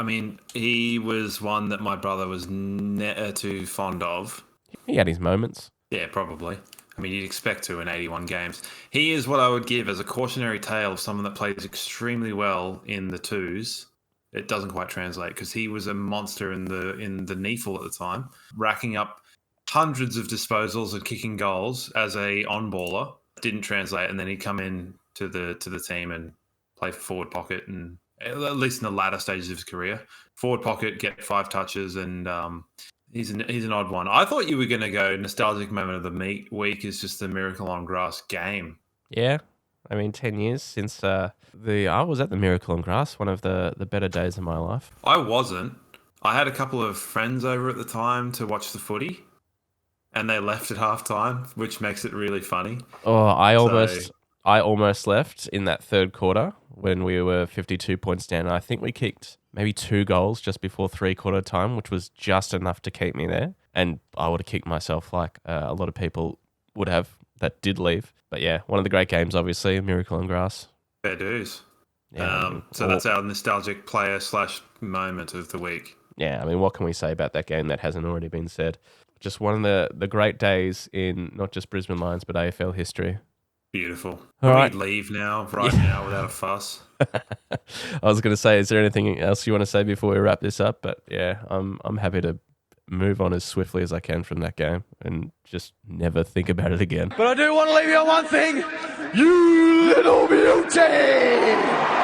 [SPEAKER 4] mean, he was one that my brother was never too fond of.
[SPEAKER 3] He had his moments.
[SPEAKER 4] Yeah, probably. I mean, you'd expect to in 81 games. He is what I would give as a cautionary tale of someone that plays extremely well in the twos. It doesn't quite translate because he was a monster in the NEFL at the time, racking up hundreds of disposals and kicking goals as a on-baller. Didn't translate, and then he'd come in to the team and play forward pocket, and at least in the latter stages of his career, forward pocket, get 5 touches, and he's an odd one. I thought you were going to go nostalgic moment of the week is just the Miracle on Grass game.
[SPEAKER 3] Yeah. I mean, 10 years since I was at the Miracle on Grass, one of the better days of my life.
[SPEAKER 4] I wasn't. I had a couple of friends over at the time to watch the footy, and they left at halftime, which makes it really funny.
[SPEAKER 3] Oh, I almost left in that third quarter when we were 52 points down. I think we kicked maybe 2 goals just before 3/4 time, which was just enough to keep me there. And I would have kicked myself like a lot of people would have that did leave. But yeah, one of the great games, obviously, Miracle on Grass.
[SPEAKER 4] Fair dues.
[SPEAKER 3] Yeah,
[SPEAKER 4] so that's our nostalgic player / moment of the week.
[SPEAKER 3] Yeah, I mean, what can we say about that game that hasn't already been said? Just one of the great days in not just Brisbane Lions, but AFL history.
[SPEAKER 4] Beautiful.
[SPEAKER 3] All right.
[SPEAKER 4] Leave now, now, without a fuss.
[SPEAKER 3] I was going to say, is there anything else you want to say before we wrap this up? But yeah, I'm happy to move on as swiftly as I can from that game and just never think about it again.
[SPEAKER 7] But I do want to leave you on one thing. You little beauty!